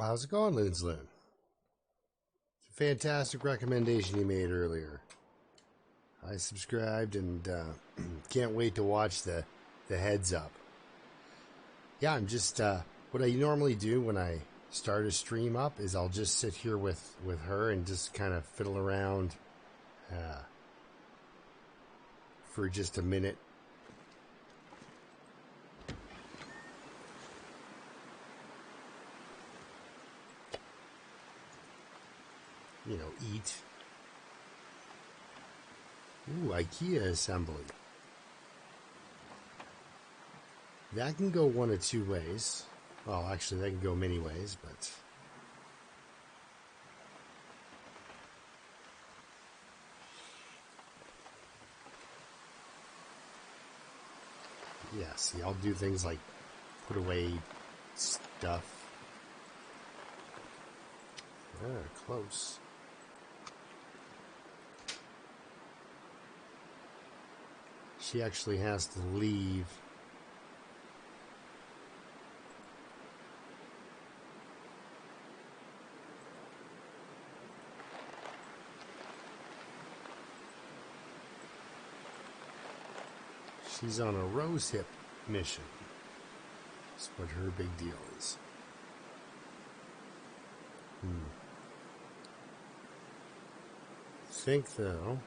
Well, how's it going, Linsloon? It's a fantastic recommendation you made earlier. I subscribed and can't wait to watch the heads up. Yeah, I'm just what I normally do when I start a stream up is I'll just sit here with her and just kind of fiddle around for just a minute. You know, eat. Ooh, IKEA assembly. That can go one of two ways. Well, actually, that can go many ways, but... yeah, see, I'll do things like put away stuff. Close. She actually has to leave. She's on a rose hip mission. That's what her big deal is. Think though,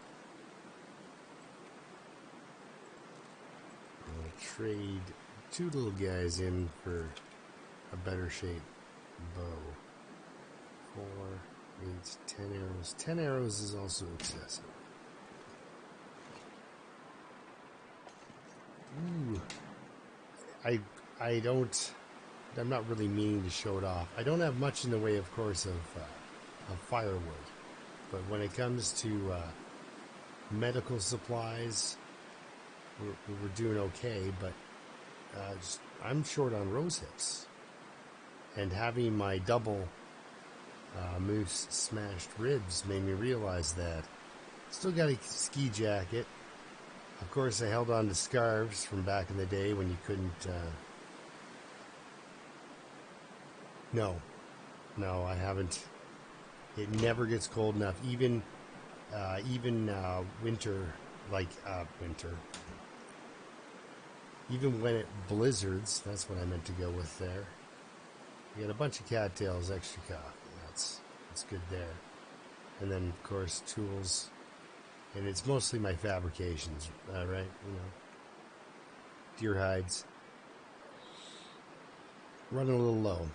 I'll trade two little guys in for a better shape bow. 4, 8, 10 arrows. 10 arrows is also excessive. Ooh. I'm not really meaning to show it off. I don't have much in the way, of course, of firewood. But when it comes to medical supplies, we're doing okay. But I'm short on rose hips. And having my double moose smashed ribs made me realize that. Still got a ski jacket. Of course, I held on to scarves from back in the day when you couldn't... No, I haven't. It never gets cold enough. Even winter, winter. Even when it blizzards, that's what I meant to go with there. You got a bunch of cattails, extra coffee. That's good there. And then, of course, tools. And it's mostly my fabrications, right? You know, deer hides. Running a little low.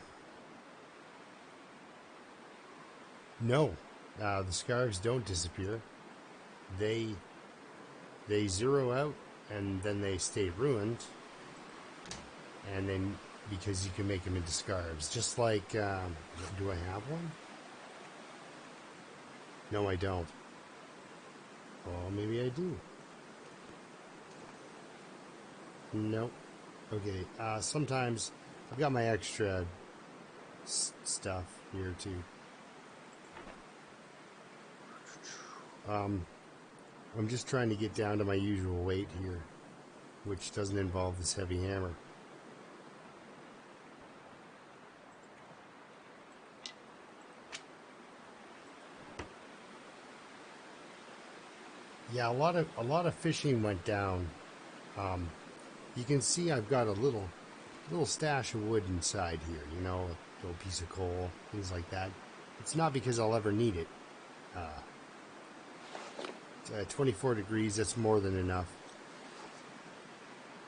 No, the scarves don't disappear. They zero out, and then they stay ruined. And then because you can make them into scarves, just like. Do I have one? No, I don't. Oh, maybe I do. Nope. Okay. Sometimes I've got my extra stuff here too. I'm just trying to get down to my usual weight here, which doesn't involve this heavy hammer. Yeah, a lot of fishing went down. You can see I've got a little stash of wood inside here. You know, a little piece of coal, things like that. It's not because I'll ever need it. 24 degrees, that's more than enough.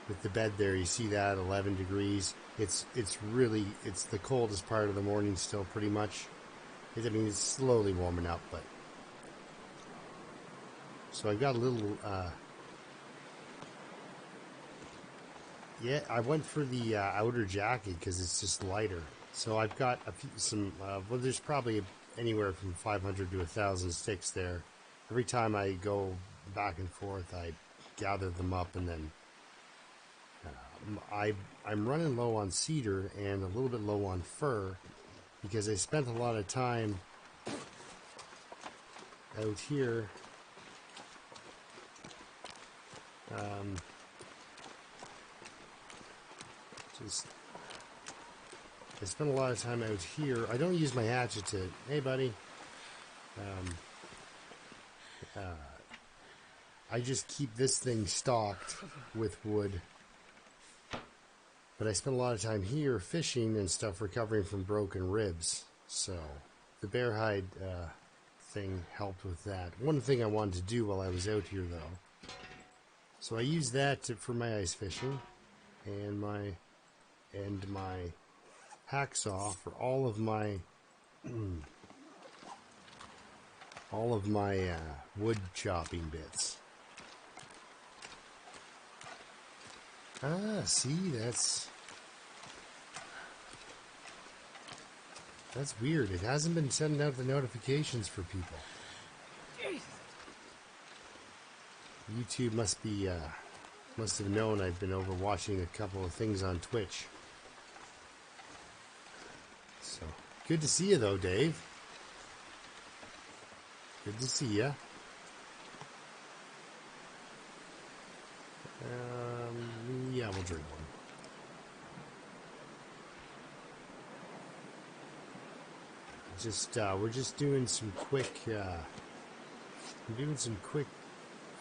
With the bed there, you see that 11 degrees. It's the coldest part of the morning still, pretty much. I mean, it's slowly warming up, but so I got a little. Yeah, I went for the outer jacket because it's just lighter. So I've got well, there's probably anywhere from 500 to 1,000 sticks there. Every time I go back and forth, I gather them up, and then I'm running low on cedar and a little bit low on fir because I spent a lot of time out here just I spend a lot of time out here. I don't use my hatchet to... Hey, buddy. I just keep this thing stocked with wood. But I spend a lot of time here fishing and stuff, recovering from broken ribs. So, the bear hide thing helped with that. One thing I wanted to do while I was out here, though. So I use that for my ice fishing. And my hacksaw for all of my wood chopping bits. Ah, see, that's weird. It hasn't been sending out the notifications for people. YouTube must have known I've been over watching a couple of things on Twitch. So, good to see you though, Dave. Good to see ya. Yeah, we'll drink one. We're just doing some quick,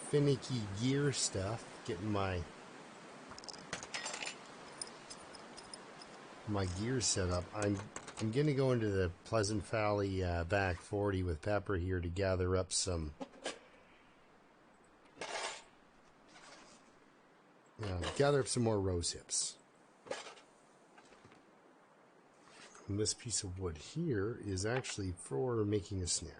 finicky gear stuff. Getting my gear set up. I'm gonna go into the Pleasant Valley back 40 with Pepper here to gather up some. Gather up some more rose hips. And this piece of wood here is actually for making a snare.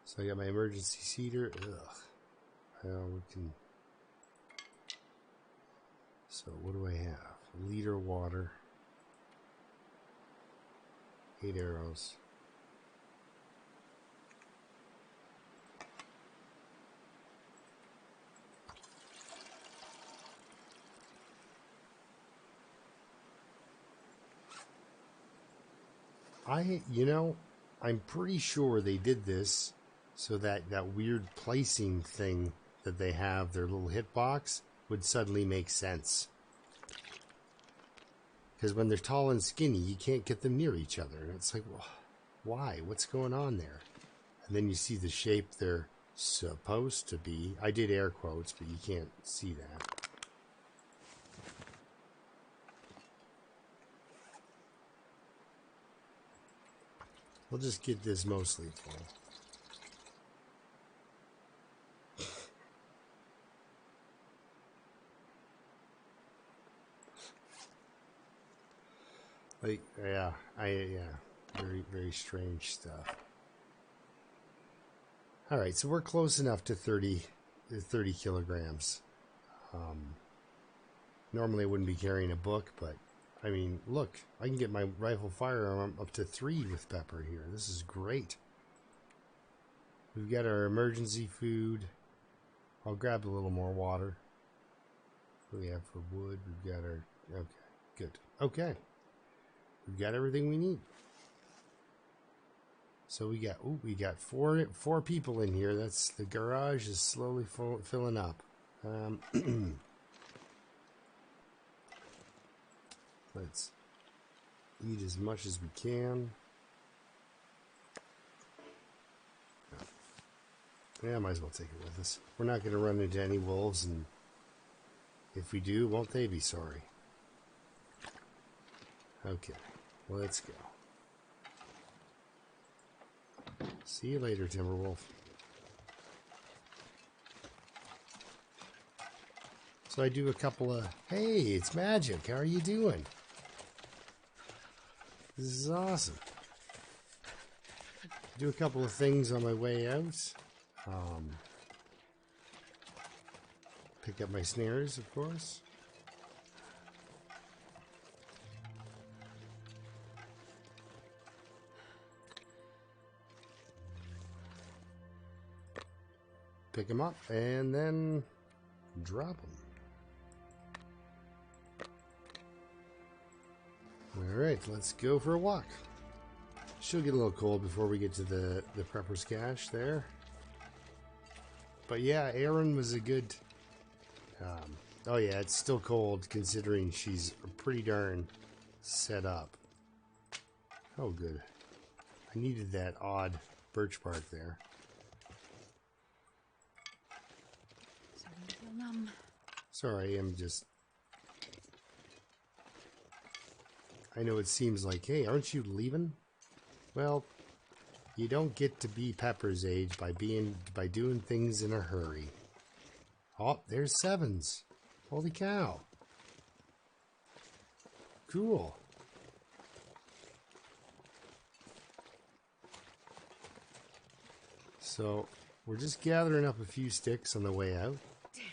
So I got my emergency cedar. Ugh. Well, we can. So what do I have? A liter water. 8 arrows. I'm pretty sure they did this so that weird placing thing that they have, their little hitbox, would suddenly make sense. Because when they're tall and skinny, you can't get them near each other. And it's like, well, why? What's going on there? And then you see the shape they're supposed to be. I did air quotes, but you can't see that. We'll just get this mostly full. Very, very strange stuff. All right, so we're close enough to 30 kilograms. Normally I wouldn't be carrying a book, but I mean, look, I can get my rifle firearm up to 3 with Pepper here. This is great. We've got our emergency food. I'll grab a little more water. What do we have for wood? We've got our... Okay, good. Okay. We've got everything we need. So we got four people in here. That's the garage is slowly filling up. Let's eat as much as we can. Yeah, might as well take it with us. We're not going to run into any wolves, and if we do, won't they be sorry? Okay, well, let's go. See you later, Timberwolf. So I do a couple of... Hey, it's Magic. How are you doing? This is awesome. Do a couple of things on my way out. Pick up my snares, of course. Pick them up and then drop them. Alright, let's go for a walk. She'll get a little cold before we get to the prepper's cache there. But yeah, Erin was a good... oh yeah, it's still cold considering she's pretty darn set up. Oh, good. I needed that odd birch bark there. Starting to feel numb. Sorry, I'm just... I know it seems like, hey, aren't you leaving? Well, you don't get to be Pepper's age by doing things in a hurry. Oh, there's sevens. Holy cow. Cool. So, we're just gathering up a few sticks on the way out. Damn.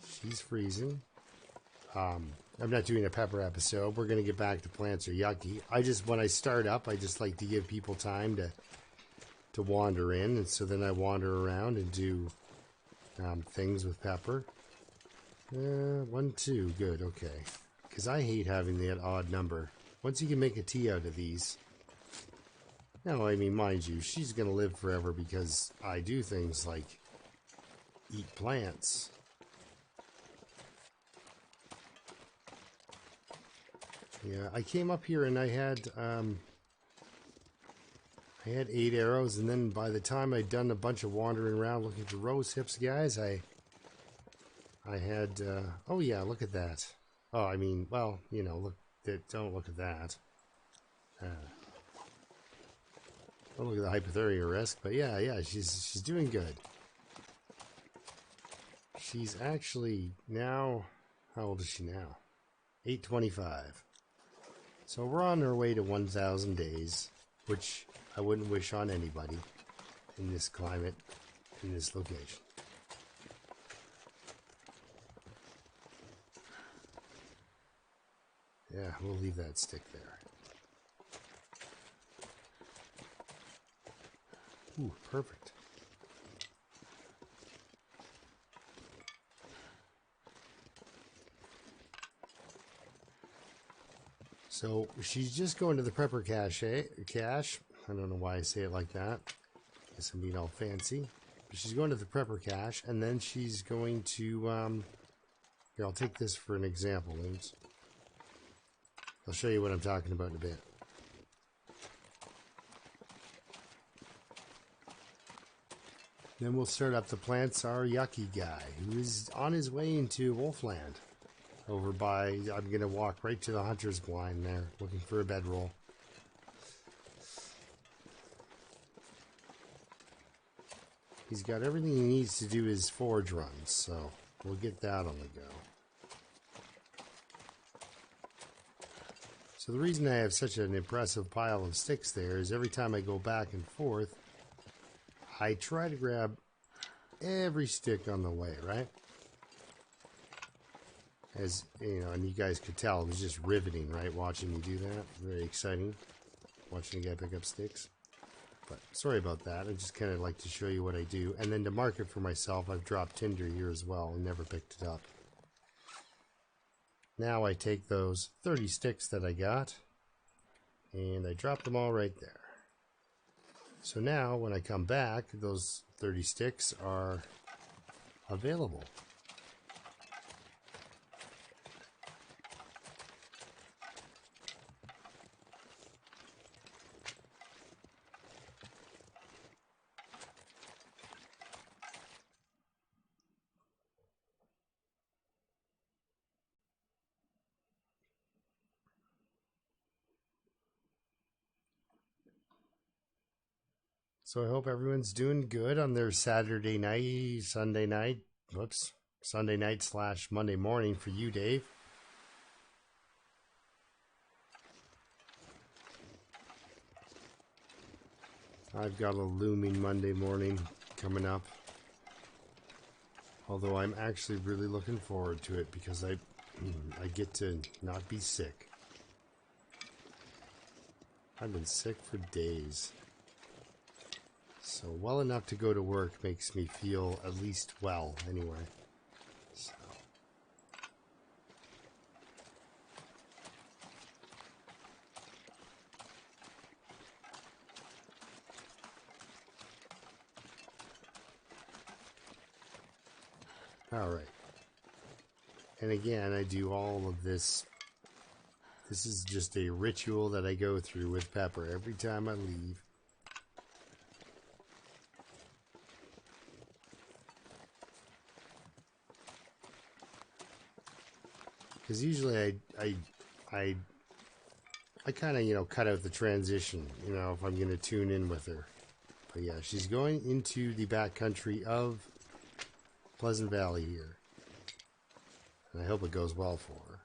She's freezing. I'm not doing a Pepper episode. We're going to get back to plants are yucky. When I start up, I just like to give people time to wander in. And so then I wander around and do things with Pepper. 1, 2. Good, okay. Because I hate having that odd number. Once you can make a tea out of these... No, I mean, mind you, she's going to live forever because I do things like eat plants. Yeah, I came up here and I had 8 arrows, and then by the time I'd done a bunch of wandering around looking for rose hips, guys, I had, oh yeah, look at that. Oh, I mean, well, you know, don't look at that. Don't look at the hypothermia risk, but yeah, she's doing good. She's actually now, how old is she now? 825. So we're on our way to 1,000 days, which I wouldn't wish on anybody in this climate, in this location. Yeah, we'll leave that stick there. Ooh, perfect. So she's just going to the prepper cache. I don't know why I say it like that. Guess I'm being all fancy. But she's going to the prepper cache, and then she's going to... here, I'll take this for an example, Looms. I'll show you what I'm talking about in a bit. Then we'll start up the plants are yucky guy, who is on his way into Wolfland. Over by, I'm going to walk right to the hunter's blind there, looking for a bedroll. He's got everything he needs to do his forge runs, so we'll get that on the go. So the reason I have such an impressive pile of sticks there is every time I go back and forth, I try to grab every stick on the way, right? As you know, and you guys could tell, it was just riveting, right? Watching me do that. Very exciting. Watching a guy pick up sticks. But sorry about that. I just kind of like to show you what I do. And then to mark it for myself, I've dropped tinder here as well and never picked it up. Now I take those 30 sticks that I got and I drop them all right there. So now when I come back, those 30 sticks are available. So I hope everyone's doing good on their Sunday night / Monday morning for you, Dave. I've got a looming Monday morning coming up. Although I'm actually really looking forward to it because I get to not be sick. I've been sick for days. So well enough to go to work makes me feel at least well anyway. So. All right. And again, I do all of this This is just a ritual that I go through with Pepper every time I leave. Because usually I kind of, you know, cut out the transition, you know, if I'm going to tune in with her. But yeah, she's going into the backcountry of Pleasant Valley here. And I hope it goes well for her.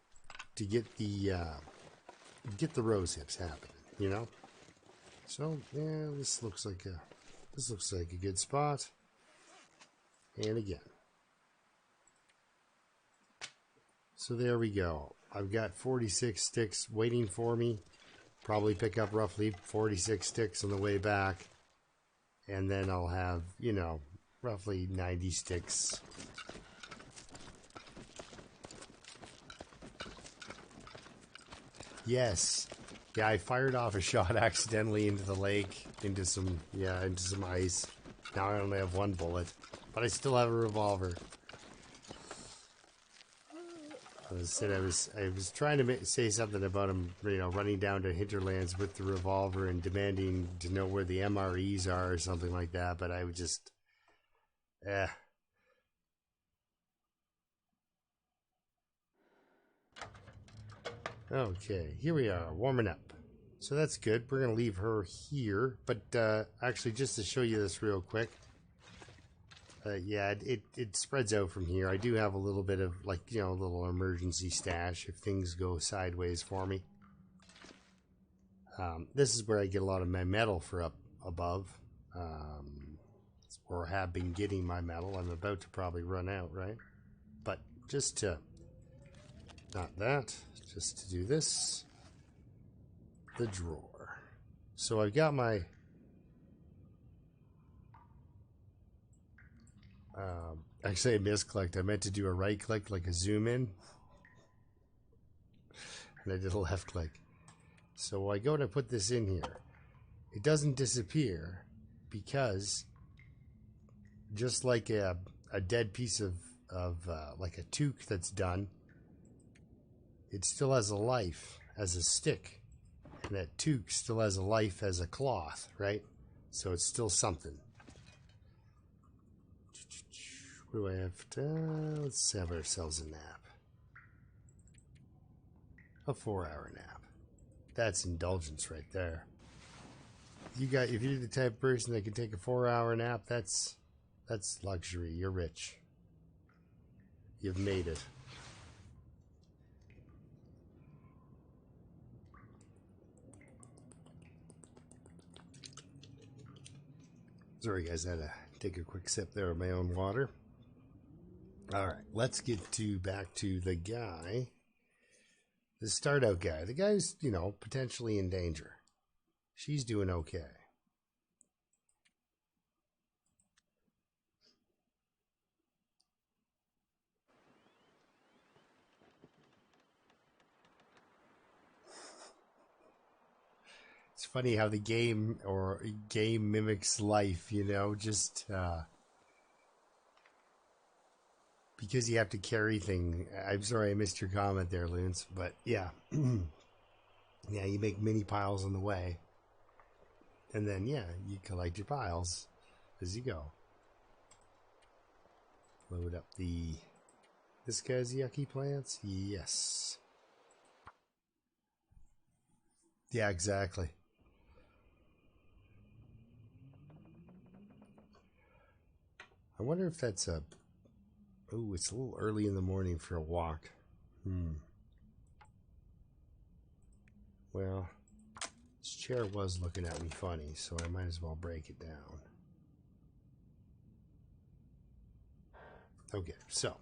To get the rose hips happening, you know? So, yeah, this looks like a good spot. And again. So there we go. I've got 46 sticks waiting for me. Probably pick up roughly 46 sticks on the way back. And then I'll have, you know, roughly 90 sticks. Yes. Yeah, I fired off a shot accidentally into the lake, into some ice. Now I only have one bullet, but I still have a revolver. I was trying to say something about him, you know, running down to Hinterlands with the revolver and demanding to know where the MREs are or something like that, but I would just, Okay, here we are, warming up. So that's good. We're going to leave her here, but actually, just to show you this real quick, yeah, it spreads out from here. I do have a little bit of, like, you know, a little emergency stash if things go sideways for me. This is where I get a lot of my metal for up above. Or have been getting my metal. I'm about to probably run out, right? But just to, not that, just to do this, the drawer. So I've got my, actually I misclicked. I meant to do a right click, like a zoom in. And I did a left click. So I go to put this in here. It doesn't disappear because just like a dead piece of like a toque that's done, it still has a life as a stick. And that toque still has a life as a cloth, right? So it's still something. What do I have to... let's have ourselves a nap. A 4-hour nap. That's indulgence right there. If you're the type of person that can take a 4-hour nap, that's luxury. You're rich. You've made it. Sorry guys, I had to take a quick sip there of my own water. Alright, let's get back to the guy. The start out guy. The guy's, you know, potentially in danger. She's doing okay. It's funny how the game mimics life, you know, just because you have to carry things. I'm sorry I missed your comment there, Loons, but yeah. Yeah, you make mini piles on the way. And then, yeah, you collect your piles as you go. Load up this guy's yucky plants? Yes. Yeah, exactly. I wonder if that's a... oh, it's a little early in the morning for a walk. Well, this chair was looking at me funny, so I might as well break it down. Okay, so...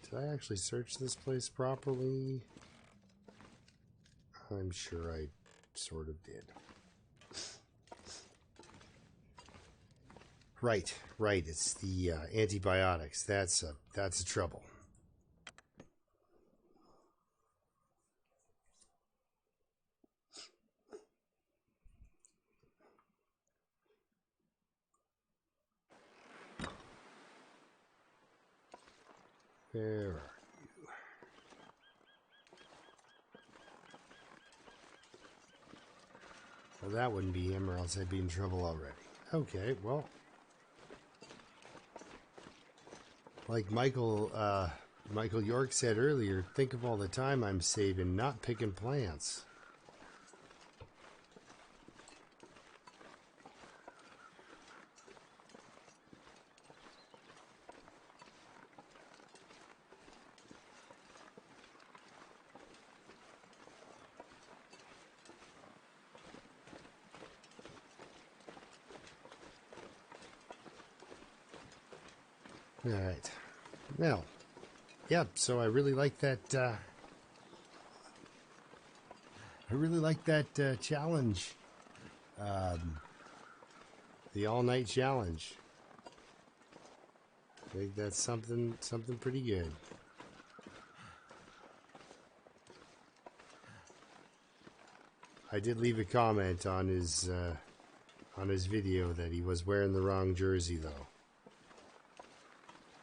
did I actually search this place properly? I'm sure I sort of did. Right. It's the antibiotics. That's a trouble. Where are you? Well, that wouldn't be him, or else I'd be in trouble already. Okay, well, like Michael York said earlier, think of all the time I'm saving not picking plants. All right. Now, yep. So I really like that. Challenge. The all-night challenge. I think that's something pretty good. I did leave a comment on his video that he was wearing the wrong jersey, though.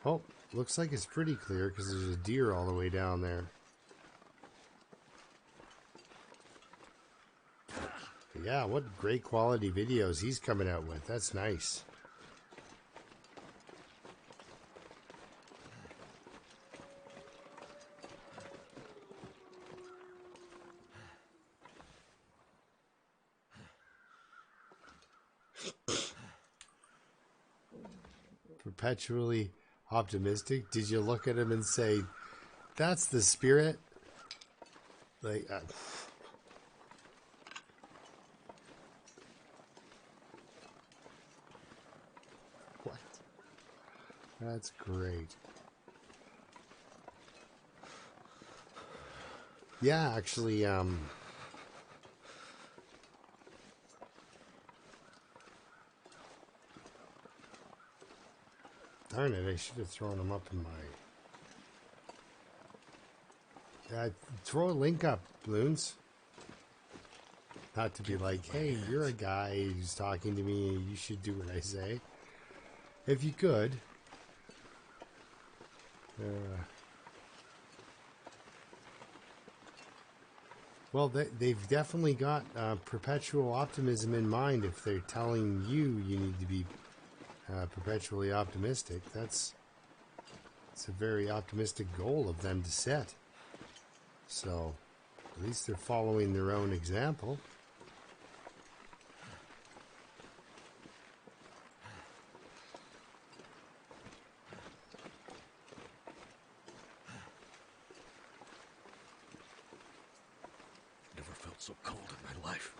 Oh, looks like it's pretty clear because there's a deer all the way down there. But yeah, what great quality videos he's coming out with. That's nice. Perpetually optimistic. Did you look at him and say, that's the spirit? Like, what? That's great. Yeah, actually, darn it, I should have thrown him up in my... throw a link up, Bloons. Not to be like, hey, you're a guy who's talking to me, you should do what I say. If you could. Well, they've definitely got perpetual optimism in mind if they're telling you need to be perpetually optimistic. It's a very optimistic goal of them to set. So, at least they're following their own example. Never felt so cold in my life.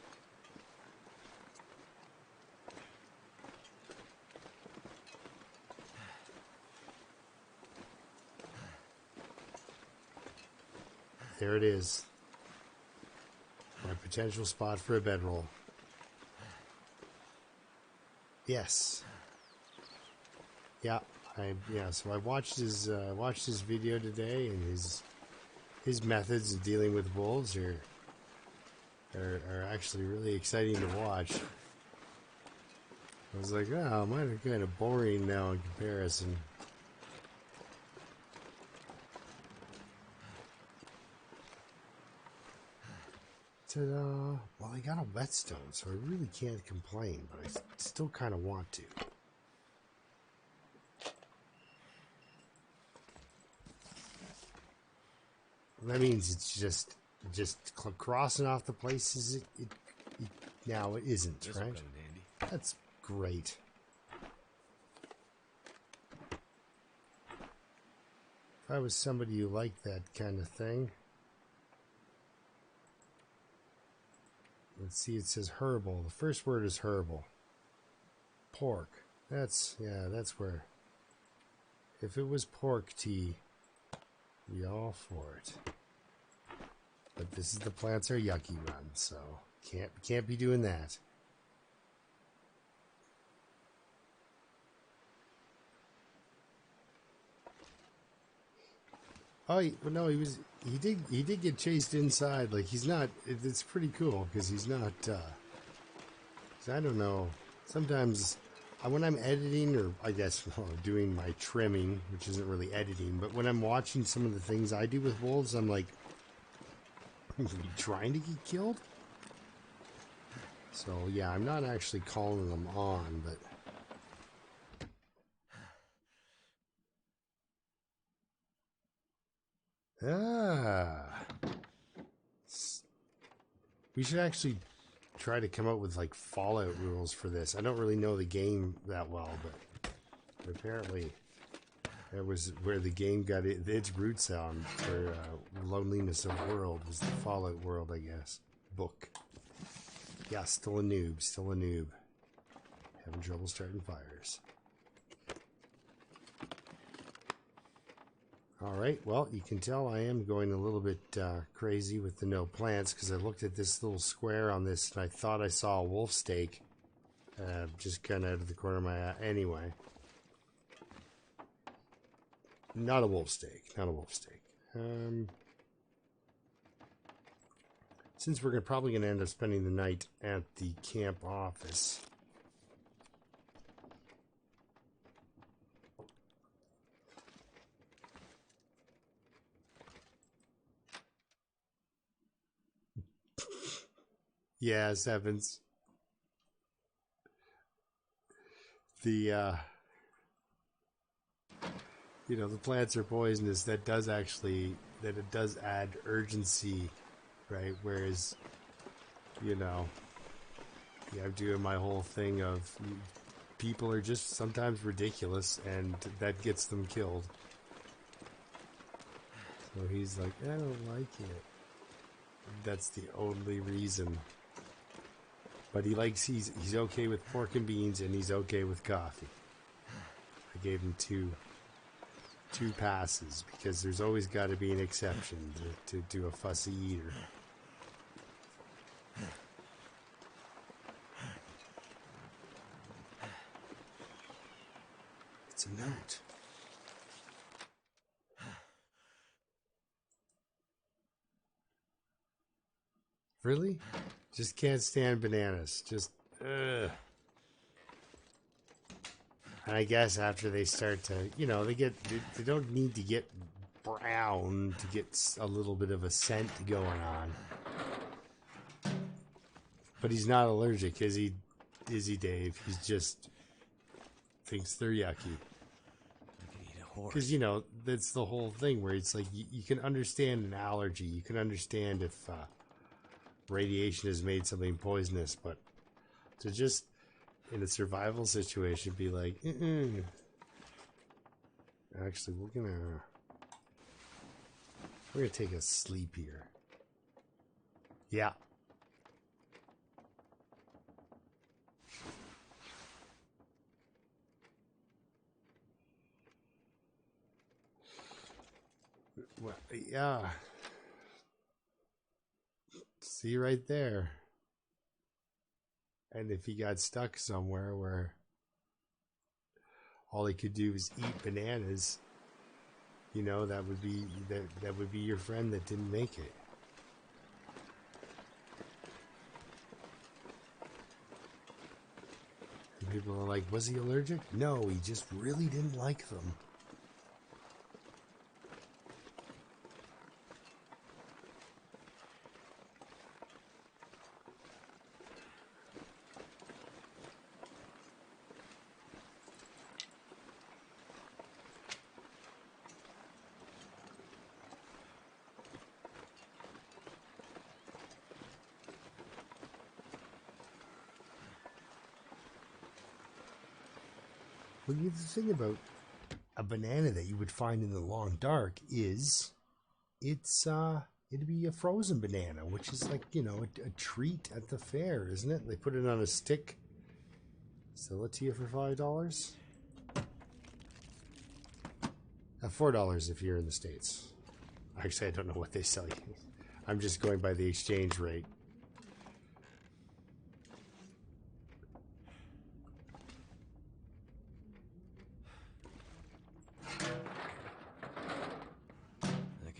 There it is. My potential spot for a bedroll. Yes. Yeah, so I watched his video today, and his methods of dealing with wolves are actually really exciting to watch. I was like, oh, mine are kind of boring now in comparison. Ta-da! Well, I got a whetstone, so I really can't complain, but I still kind of want to. That means it's just crossing off the places it now it isn't, right? That's great. If I was somebody who liked that kind of thing. Let's see, it says herbal. The first word is herbal. Pork. That's where. If it was pork tea, be all for it. But this is the plants are yucky run, so can't be doing that. Oh, no, he did get chased inside. Like, he's not, it's pretty cool because he's not, I don't know, sometimes when I'm editing, or I guess doing my trimming, which isn't really editing, but when I'm watching some of the things I do with wolves, I'm like, are you trying to get killed? So yeah, I'm not actually calling them on, but we should actually try to come up with like Fallout rules for this. I don't really know the game that well, but apparently that was where the game got its roots on. For Loneliness of World was the Fallout world, I guess. Book. Yeah, still a noob. Still a noob. Having trouble starting fires. Alright, well, you can tell I am going a little bit crazy with the no plants, because I looked at this little square on this and I thought I saw a wolf steak just kind of out of the corner of my eye. Anyway. Not a wolf steak. Not a wolf steak. Since we're probably going to end up spending the night at the camp office. Yeah, Sevens. The, you know, the plants are poisonous. That does actually, that it does add urgency, right? Whereas, you know, yeah, I'm doing my whole thing of people are just sometimes ridiculous and that gets them killed. So he's like, I don't like it. That's the only reason. But he likes, he's okay with pork and beans and he's okay with coffee. I gave him two passes because there's always got to be an exception to do a fussy eater. It's a note. Really? Just can't stand bananas. Just, ugh. And I guess after they start to, you know, they don't need to get brown to get a little bit of a scent going on. But he's not allergic, is he, Dave? He's just thinks they're yucky. Because, you know, that's the whole thing where it's like you can understand an allergy. You can understand if radiation has made something poisonous, but to just in a survival situation be like, actually we're gonna take a sleep here. Yeah. Well, yeah. See right there. And if he got stuck somewhere where all he could do was eat bananas, you know, that would be your friend that didn't make it. And people are like, was he allergic? No, he just really didn't like them. Well, the thing about a banana that you would find in the long dark is it'd be a frozen banana, which is like, you know, a treat at the fair, isn't it? They put it on a stick, sell it to you for $5. $4 if you're in the States. Actually, I don't know what they sell you. I'm just going by the exchange rate.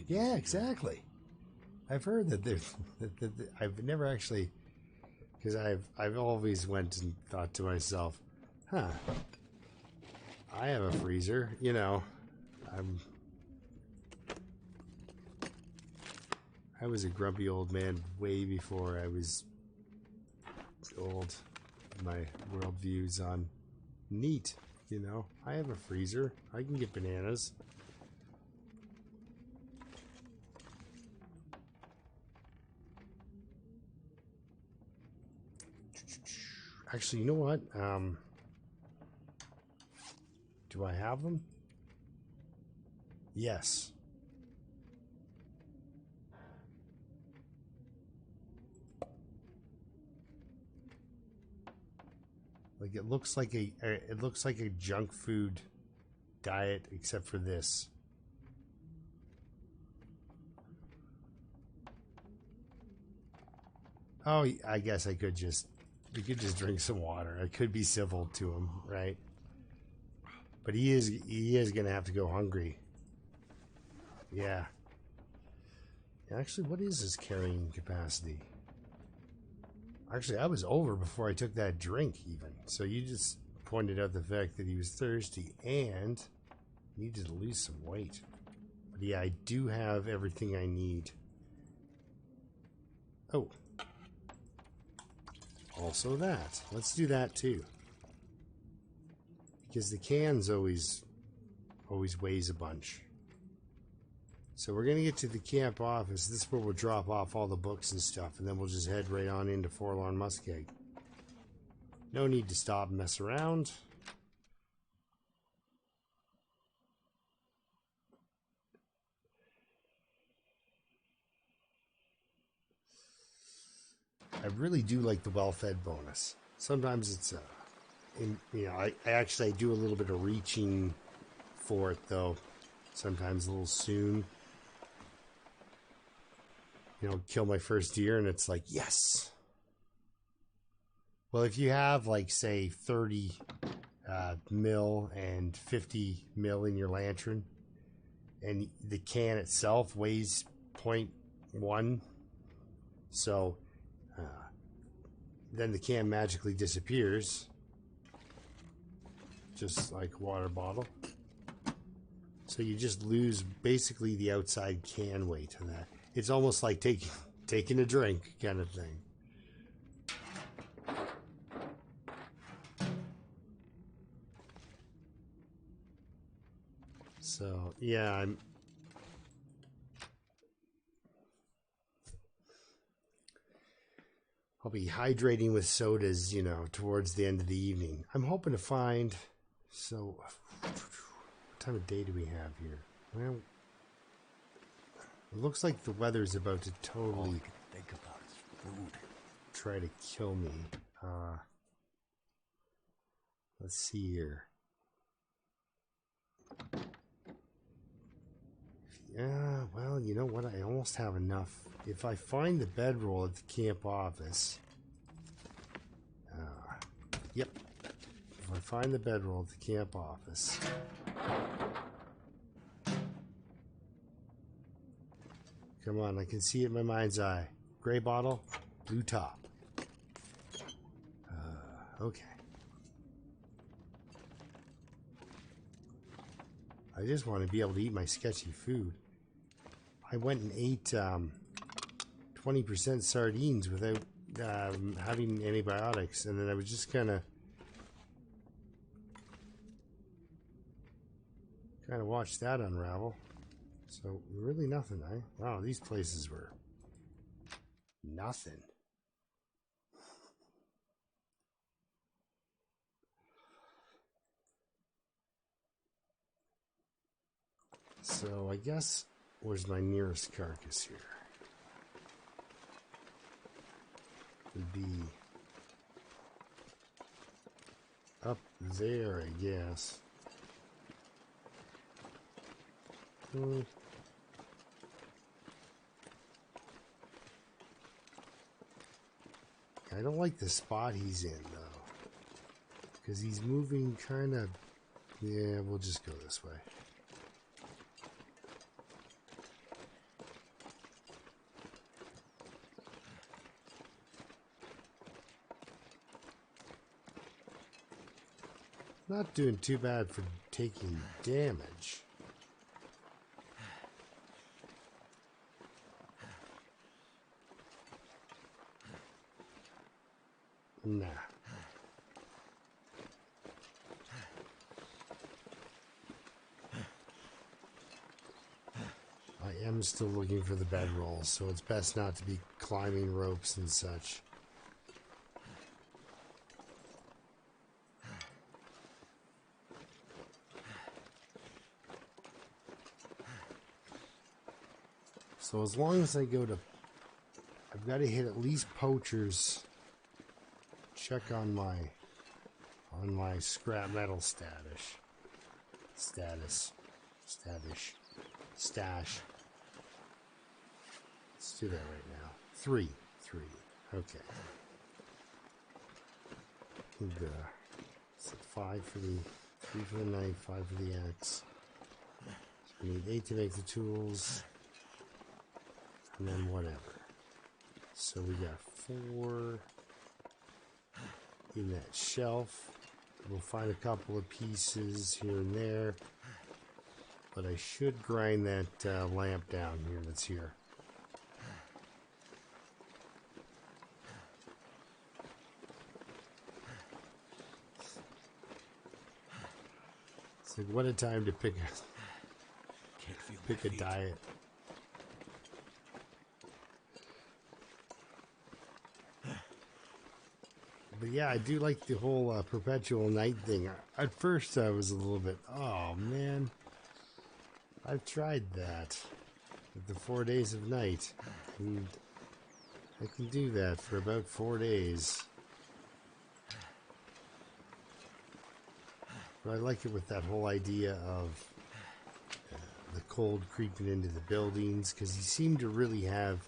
Yeah, exactly. I've heard that there's. I've never actually, because I've always went and thought to myself, huh? I have a freezer, you know. I was a grumpy old man way before I was old. My worldview's on neat. You know, I have a freezer. I can get bananas. Actually, you know what? Do I have them? Yes. Like it looks like a junk food diet, except for this. Oh, I guess we could just drink some water. I could be civil to him, right? But he is gonna have to go hungry. Yeah. Actually, what is his carrying capacity? Actually, I was over before I took that drink, even. So you just pointed out the fact that he was thirsty and needed to lose some weight. But yeah, I do have everything I need. Oh. Also that. Let's do that too. Because the cans always weighs a bunch. So we're going to get to the camp office. This is where we'll drop off all the books and stuff, and then we'll just head right on into Forlorn Muskeg. No need to stop and mess around. I really do like the well-fed bonus. Sometimes it's, I do a little bit of reaching for it, though. Sometimes a little soon. You know, kill my first deer and it's like, yes. Well, if you have like, say, 30 mil and 50 mil in your lantern, and the can itself weighs 0.1, so then the can magically disappears, just like a water bottle. So you just lose basically the outside can weight on that. It's almost like taking a drink kind of thing. So yeah, I'll be hydrating with sodas, you know, towards the end of the evening. I'm hoping to find. So, what time of day do we have here? Well, it looks like the weather's about to totally All I can think about is food. try to kill me. Let's see here. Yeah, well, you know what? I almost have enough. If I find the bedroll at the camp office, yep. If I find the bedroll at the camp office, come on, I can see it in my mind's eye. Gray bottle, blue top. Okay. I just want to be able to eat my sketchy food. I went and ate 20% sardines without having antibiotics, and then I was just kind of watched that unravel. So really nothing, eh? Wow, these places were nothing. So I guess, where's my nearest carcass here? Would be up there, I guess. I don't like the spot he's in, though. Because he's moving kind of... Yeah, we'll just go this way. Not doing too bad for taking damage. Nah. I am still looking for the bedrolls, so it's best not to be climbing ropes and such. So as long as I go to... I've got to hit at least poachers. Check on my scrap metal stash. Let's do that right now. Three. Okay. And, so 5 for the 3 for the knife, 5 for the axe. So we need 8 to make the tools, and then whatever. So we got 4 in that shelf. We'll find a couple of pieces here and there, but I should grind that lamp down here that's here. It's like, what a time to pick a diet. But yeah, I do like the whole perpetual night thing. At first I was a little bit, oh man, I've tried that with the 4 days of night, and I can do that for about 4 days. But I like it with that whole idea of the cold creeping into the buildings, because you seem to really have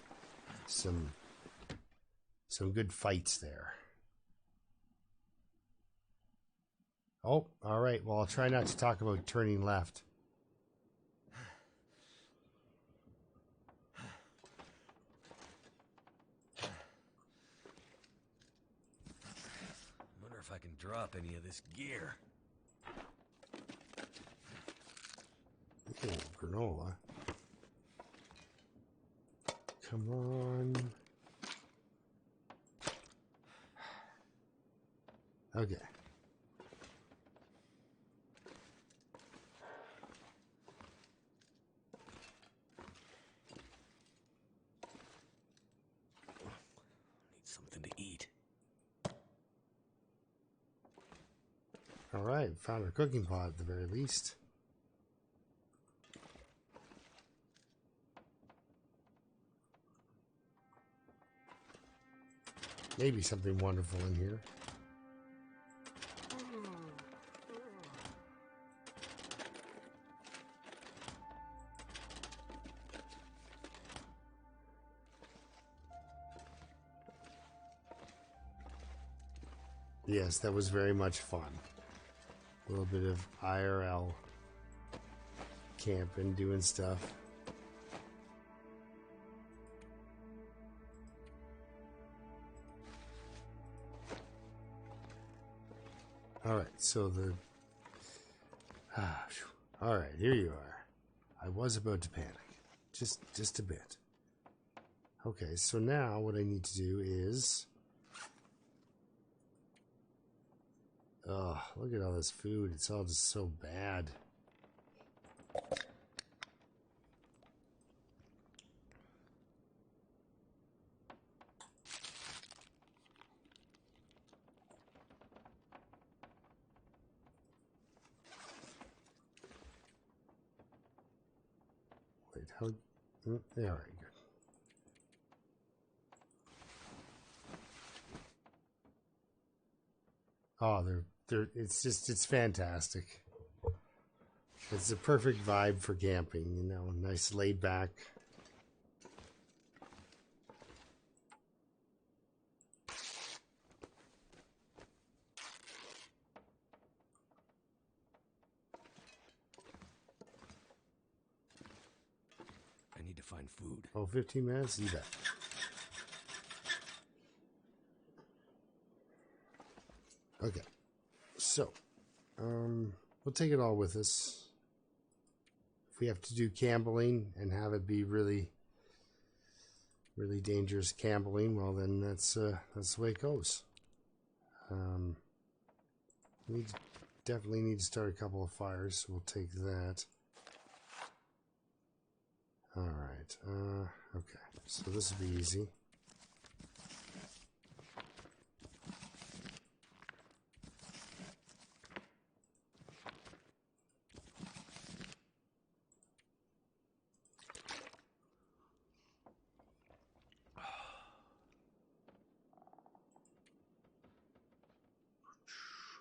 some good fights there. Oh, all right. Well, I'll try not to talk about turning left. Wonder if I can drop any of this gear. Oh, granola. Come on. Okay. Something to eat. All right, found a cooking pot at the very least. Maybe something wonderful in here. Yes, that was very much fun. A little bit of IRL camping, doing stuff. All right, so all right, here you are. I was about to panic, just a bit. Okay, so now what I need to do is, oh, look at all this food. It's all just so bad. Wait, how? All right, good. Oh, it's fantastic. It's a perfect vibe for camping, you know, nice laid back. I need to find food. Oh, 15 minutes? You bet. Okay. So, we'll take it all with us. If we have to do camping and have it be really, really dangerous camping, well then that's the way it goes. Need definitely need to start a couple of fires, so we'll take that. Alright, okay. So this will be easy.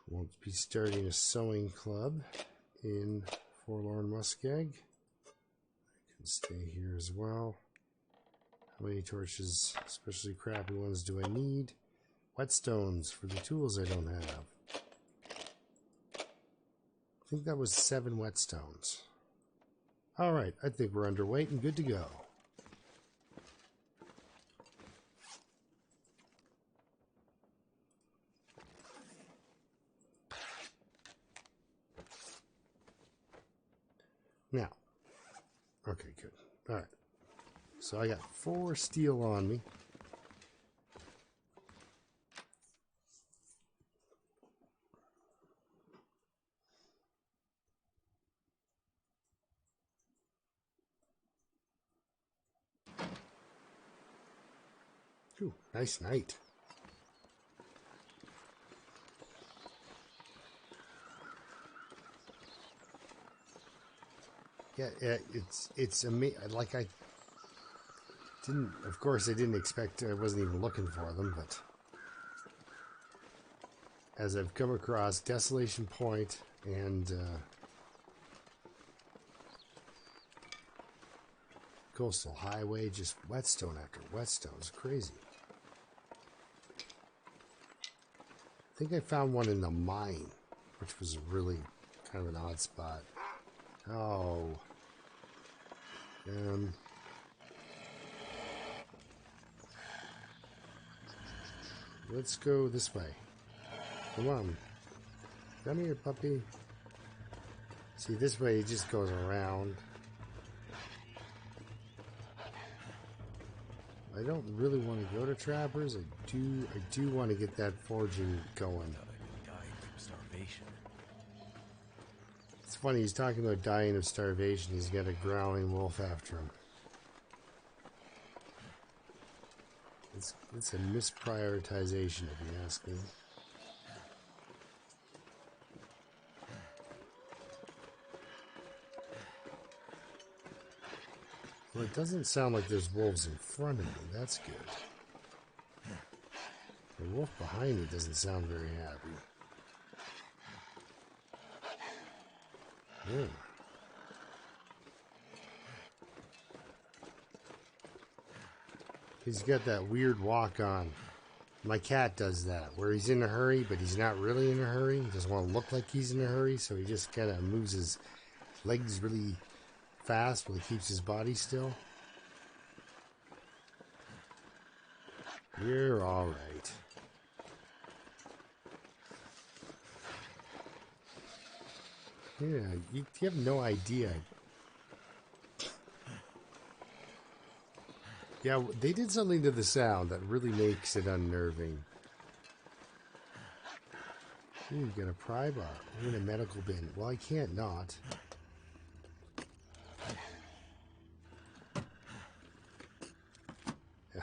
Won't be starting a sewing club in Forlorn Muskeg. I can stay here as well. How many torches, especially crappy ones, do I need? Whetstones for the tools I don't have. I think that was 7 whetstones. Alright, I think we're underweight and good to go. Now, okay, good. Alright. So I got 4 steel on me. Ooh, nice night. Yeah, it's amazing. Like I didn't, of course, I didn't expect. I wasn't even looking for them, but as I've come across Desolation Point and Coastal Highway, just whetstone after whetstone. It's crazy. I think I found one in the mine, which was really kind of an odd spot. Oh. Let's go this way. Come on. Come here, puppy. See, this way it just goes around. I don't really want to go to Trappers. I do want to get that forging going. It's funny, he's talking about dying of starvation. He's got a growling wolf after him. It's a misprioritization, if you ask me. Well, it doesn't sound like there's wolves in front of me. That's good. The wolf behind me doesn't sound very happy. Yeah. He's got that weird walk on. My cat does that, where he's in a hurry, but he's not really in a hurry. He doesn't want to look like he's in a hurry, so he just kind of moves his legs really fast, but he keeps his body still. You're all right. Yeah, you have no idea. Yeah, they did something to the sound that really makes it unnerving. Ooh, you got a pry bar. I'm in a medical bin. Well, I can't not. Yeah.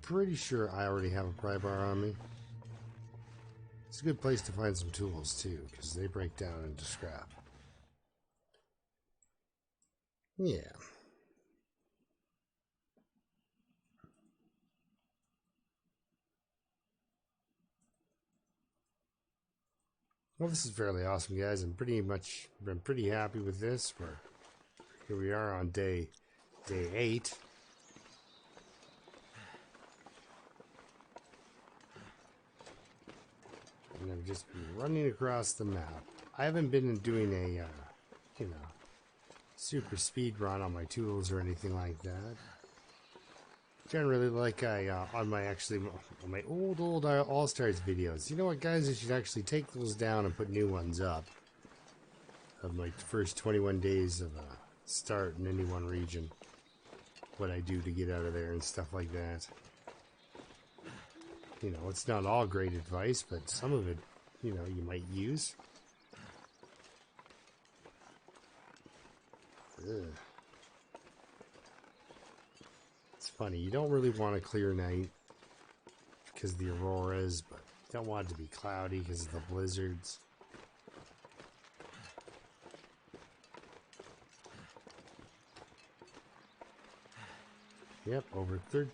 Pretty sure I already have a pry bar on me. It's a good place to find some tools, too, because they break down into scrap. Yeah. Well, this is fairly awesome, guys. I'm pretty happy with this. Here we are on day 8. And I've just been running across the map. I haven't been doing a, super speed run on my tools or anything like that. Generally, like on my old All-Stars videos. You know what, guys? I should actually take those down and put new ones up. Of like the first 21 days of start in any one region. What I do to get out of there and stuff like that. You know, it's not all great advice, but some of it, you know, you might use. Ugh. It's funny, you don't really want a clear night because of the auroras, but you don't want it to be cloudy because of the blizzards. Yep, over 30.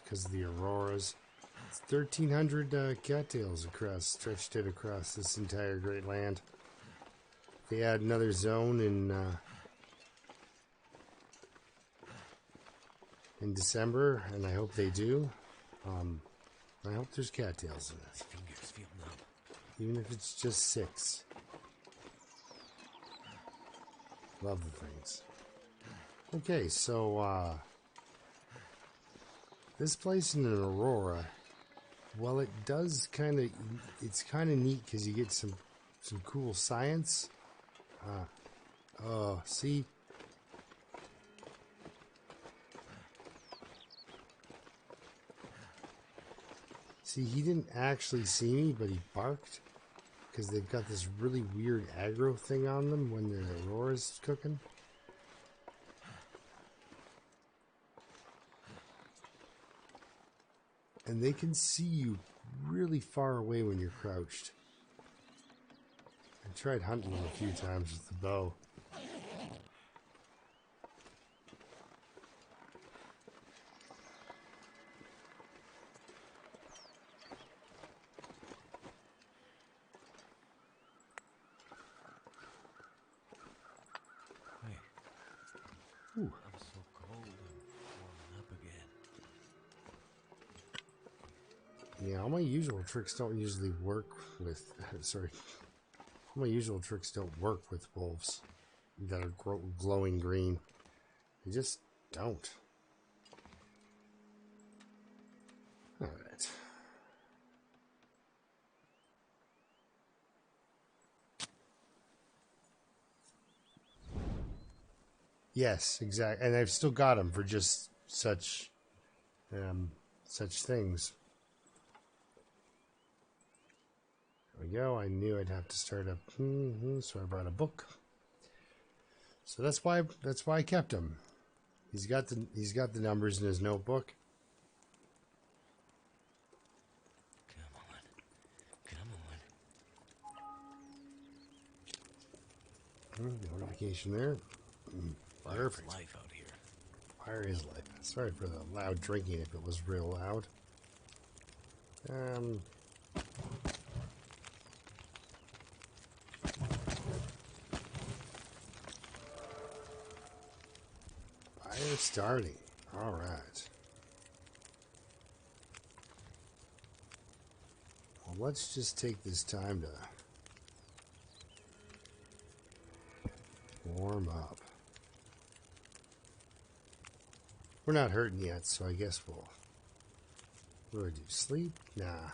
Because of the auroras. It's 1,300 cattails stretched it across this entire great land. They add another zone in December, and I hope they do. I hope there's cattails in it. Fingers feel numb. Even if it's just 6. Love the things. Okay, so, this place in an aurora, well, it does kind of, it's kind of neat because you get some cool science. Oh, see? See, he didn't actually see me, but he barked because they've got this really weird aggro thing on them when the aurora's cooking. And they can see you really far away when you're crouched. I tried hunting them a few times with the bow. Hey. Ooh. I'm so cold and warming up again. Yeah, all my usual tricks don't usually work with... Sorry. All my usual tricks don't work with wolves that are glowing green. They just don't. Alright. Yes, exactly. And I've still got them for just such things. There we go. I knew I'd have to start up. So I brought a book. So that's why I kept him. He's got the numbers in his notebook. Come on. The notification there. Perfect. Life out here. Fire is life. Sorry for the loud drinking if it was real loud. Fire starting. All right. Well, let's just take this time to warm up. We're not hurting yet, so I guess what do I do? Sleep? Nah.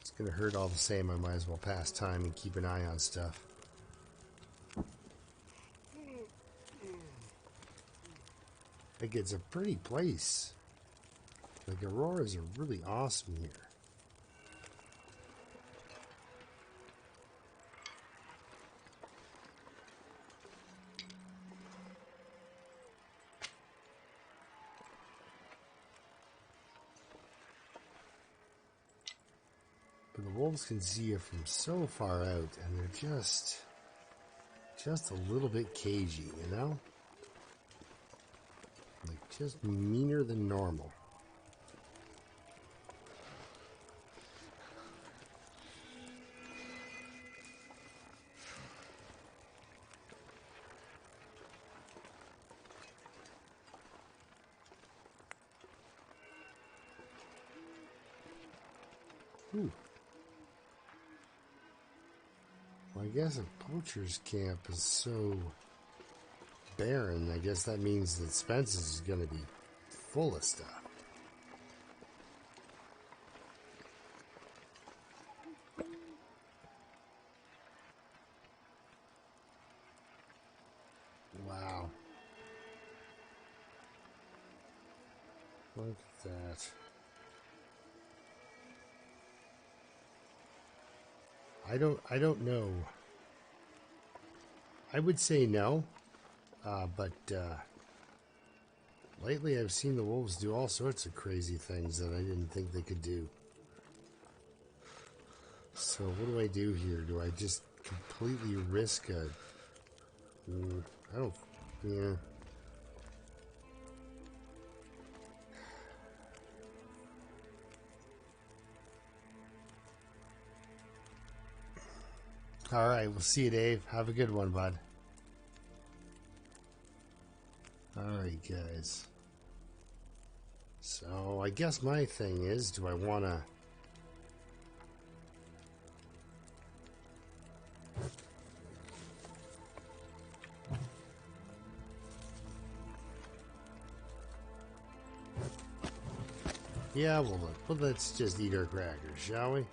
It's gonna hurt all the same. I might as well pass time and keep an eye on stuff. Like, it's a pretty place. Like, auroras are really awesome here. But the wolves can see you from so far out, and they're just a little bit cagey, you know? Like, just meaner than normal. Ooh. Well, I guess a poacher's camp is so barren, I guess that means that Spence's is going to be full of stuff. Wow. Look at that. I don't know. I would say no, but lately I've seen the wolves do all sorts of crazy things that I didn't think they could do. So what do I do here? Do I just completely risk a... I don't... Yeah. All right, we'll see you, Dave. Have a good one, bud. All right, guys. So I guess my thing is, do I want to... Yeah, well, let's just eat our crackers, shall we?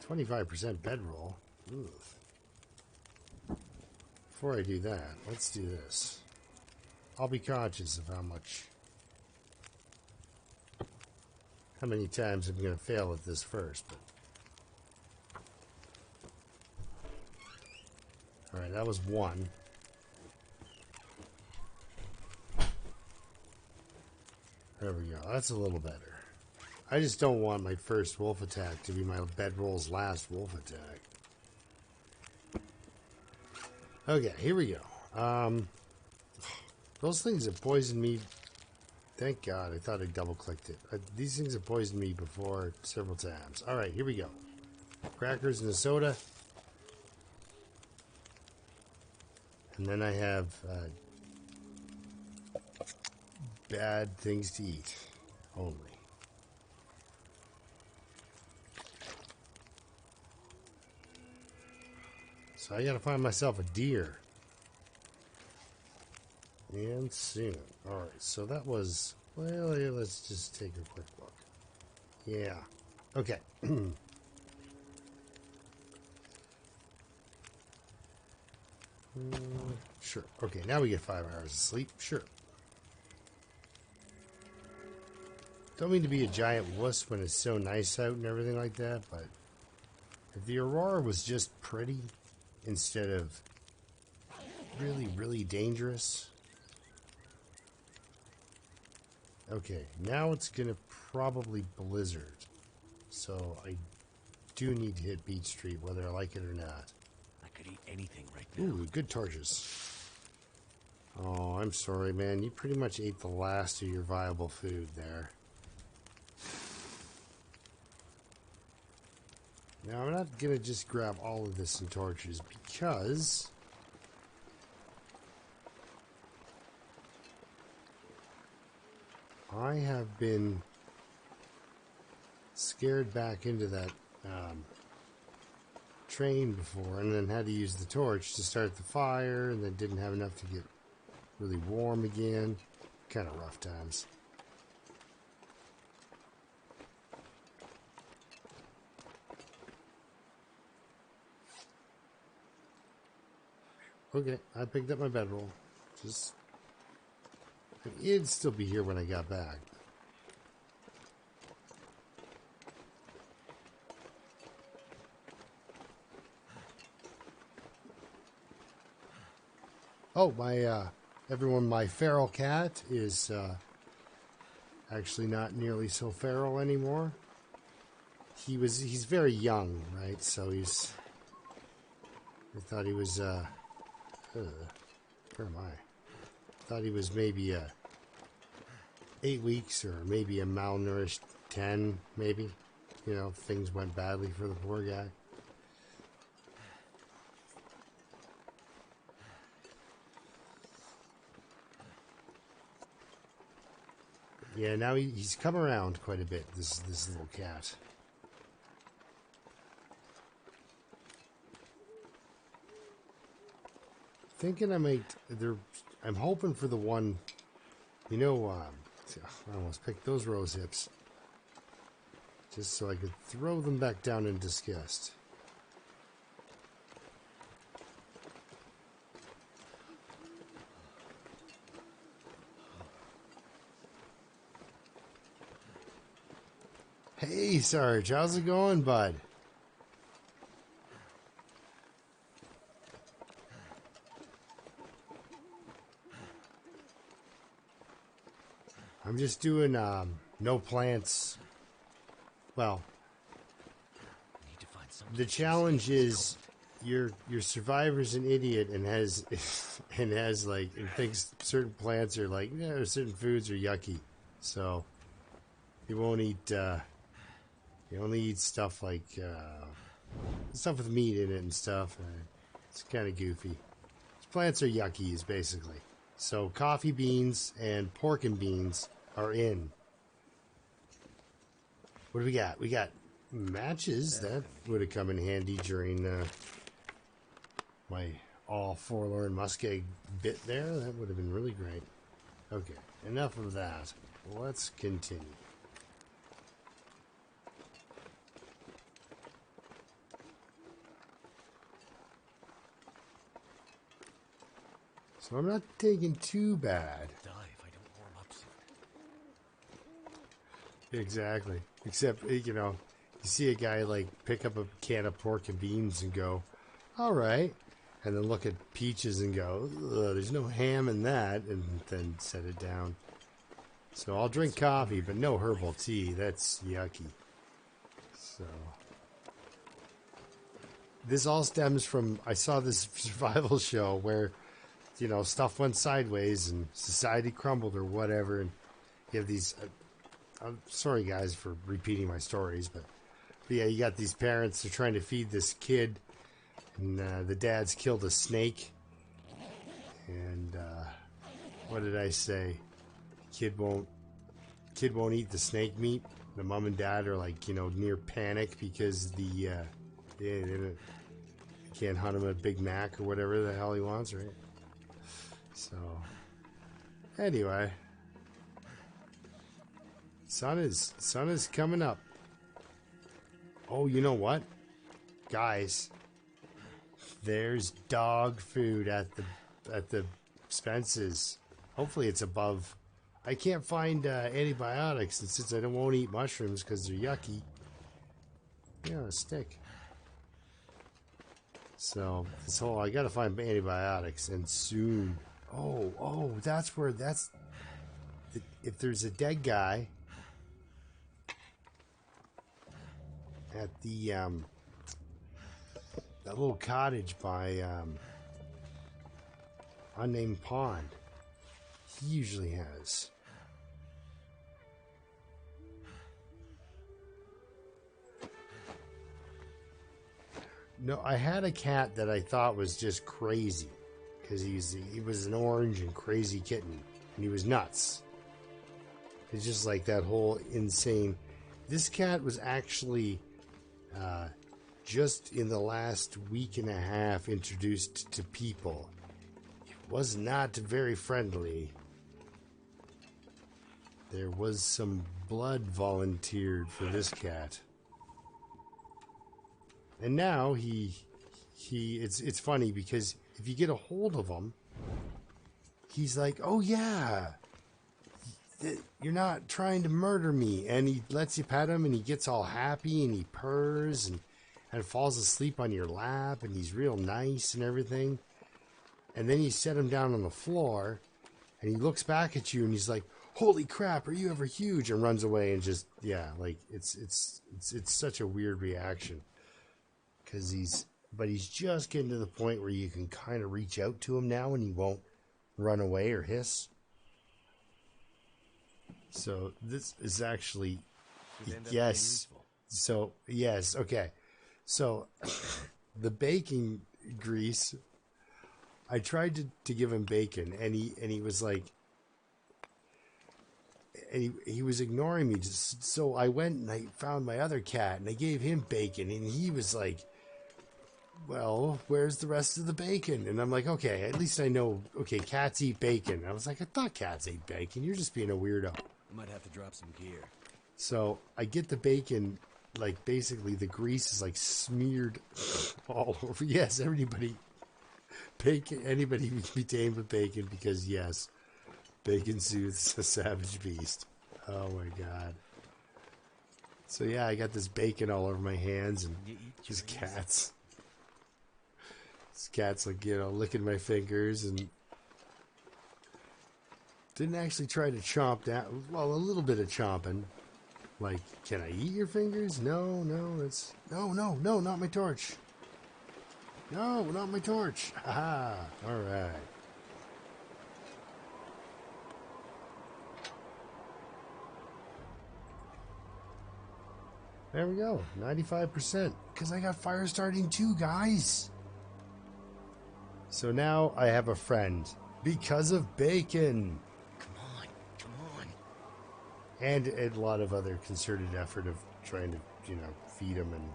25% bedroll. Ugh. Before I do that, let's do this. I'll be conscious of how many times I'm going to fail at this first. But... All right, that was one. There we go. That's a little better. I just don't want my first wolf attack to be my bedroll's last wolf attack. Okay, here we go. Those things have poisoned me. Thank God, I thought I double-clicked it. These things have poisoned me before several times. All right, here we go. Crackers and a soda. And then I have bad things to eat only. So I gotta find myself a deer. And soon. Alright, so that was... Well, let's just take a quick look. Yeah. Okay. Sure. Okay, now we get 5 hours of sleep. Sure. Don't mean to be a giant wuss when it's so nice out and everything like that, but if the aurora was just pretty instead of really, really dangerous... Okay, now it's gonna probably blizzard, so I do need to hit Beach Street whether I like it or not. I could eat anything right now. Ooh, good torches. Oh, I'm sorry, man. You pretty much ate the last of your viable food there. Now, I'm not gonna just grab all of this in torches because... I have been scared back into that train before and then had to use the torch to start the fire and then didn't have enough to get really warm again. Kind of rough times. Okay, I picked up my bedroll. Just... It'd still be here when I got back. Oh, everyone, my feral cat is actually not nearly so feral anymore. He's very young, right? So I thought he was, where am I? Thought he was maybe 8 weeks or maybe a malnourished 10, maybe. You know, things went badly for the poor guy. Yeah, now he's come around quite a bit, this little cat. Thinking I might... I'm hoping for the one... You know, I almost picked those rose hips. Just so I could throw them back down in disgust. Hey, Sarge, how's it going, bud? I'm just doing no plants. Well, Need to find something the to challenge save this is your survivor's an idiot and has and thinks certain plants are like or certain foods are yucky, so he won't eat. He only eats stuff like stuff with meat in it and stuff. It's kind of goofy. Plants are yuckies, basically. So coffee beans and pork and beans are in. What do we got? We got matches. That would have come in handy during my all forlorn muskeg bit there. That would have been really great. Okay, enough of that. Let's continue. So I'm not taking too bad. die if I don't warm up soon. Exactly. Except, you know, you see a guy like pick up a can of pork and beans and go, all right. And then look at peaches and go, there's no ham in that. And then set it down. So I'll drink coffee, but no herbal tea. That's yucky. So this all stems from, I saw this survival show where, you know, stuff went sideways and society crumbled or whatever. And you have these, I'm sorry guys for repeating my stories, but yeah, you got these parents, they're trying to feed this kid, and the dad's killed a snake. And what did I say? Kid won't eat the snake meat. The mom and dad are like, you know, near panic because they can't hunt him a Big Mac or whatever the hell he wants, right? So, anyway, sun is coming up. Oh, you know what, guys? There's dog food at the Spence's. Hopefully, it's above. I can't find antibiotics, and since I won't eat mushrooms because they're yucky, yeah, a stick. So this whole I gotta find antibiotics and soon. Oh, if there's a dead guy at the that little cottage by unnamed pond, he usually has. No, I had a cat that I thought was just crazy because he was an orange and crazy kitten, and he was nuts. It's just like that whole insane. This cat was actually just in the last week and a half introduced to people. He was not very friendly. There was some blood volunteered for this cat. And now it's funny because if you get a hold of him, he's like, oh yeah, you're not trying to murder me. And he lets you pet him and he gets all happy and he purrs and falls asleep on your lap and he's real nice and everything. And then you set him down on the floor and he looks back at you and he's like, holy crap, are you ever huge? And runs away and just, yeah, like it's such a weird reaction. Because he's just getting to the point where you can kind of reach out to him now and he won't run away or hiss. So this is actually, yes. So, yes, okay. So the baking grease, I tried to give him bacon and he was like, and he was ignoring me. So I went and I found my other cat and I gave him bacon and he was like, well, where's the rest of the bacon? And I'm like, okay, at least I know, okay, cats eat bacon. I was like, I thought cats ate bacon. You're just being a weirdo. Might have to drop some gear. So I get the bacon, like basically the grease is like smeared all over. Yes, anybody can be tamed with bacon because yes, bacon soothes a savage beast. Oh my God. So yeah, I got this bacon all over my hands and You eat these your cats. These cats like, licking my fingers and didn't actually try to chomp down. Well, a little bit of chomping. Like, can I eat your fingers? No, it's... No, not my torch. No, not my torch. Haha, alright. There we go, 95%. Because I got fire starting too, guys. So now I have a friend. Because of bacon. Come on. And a lot of other concerted effort of trying to, feed him. And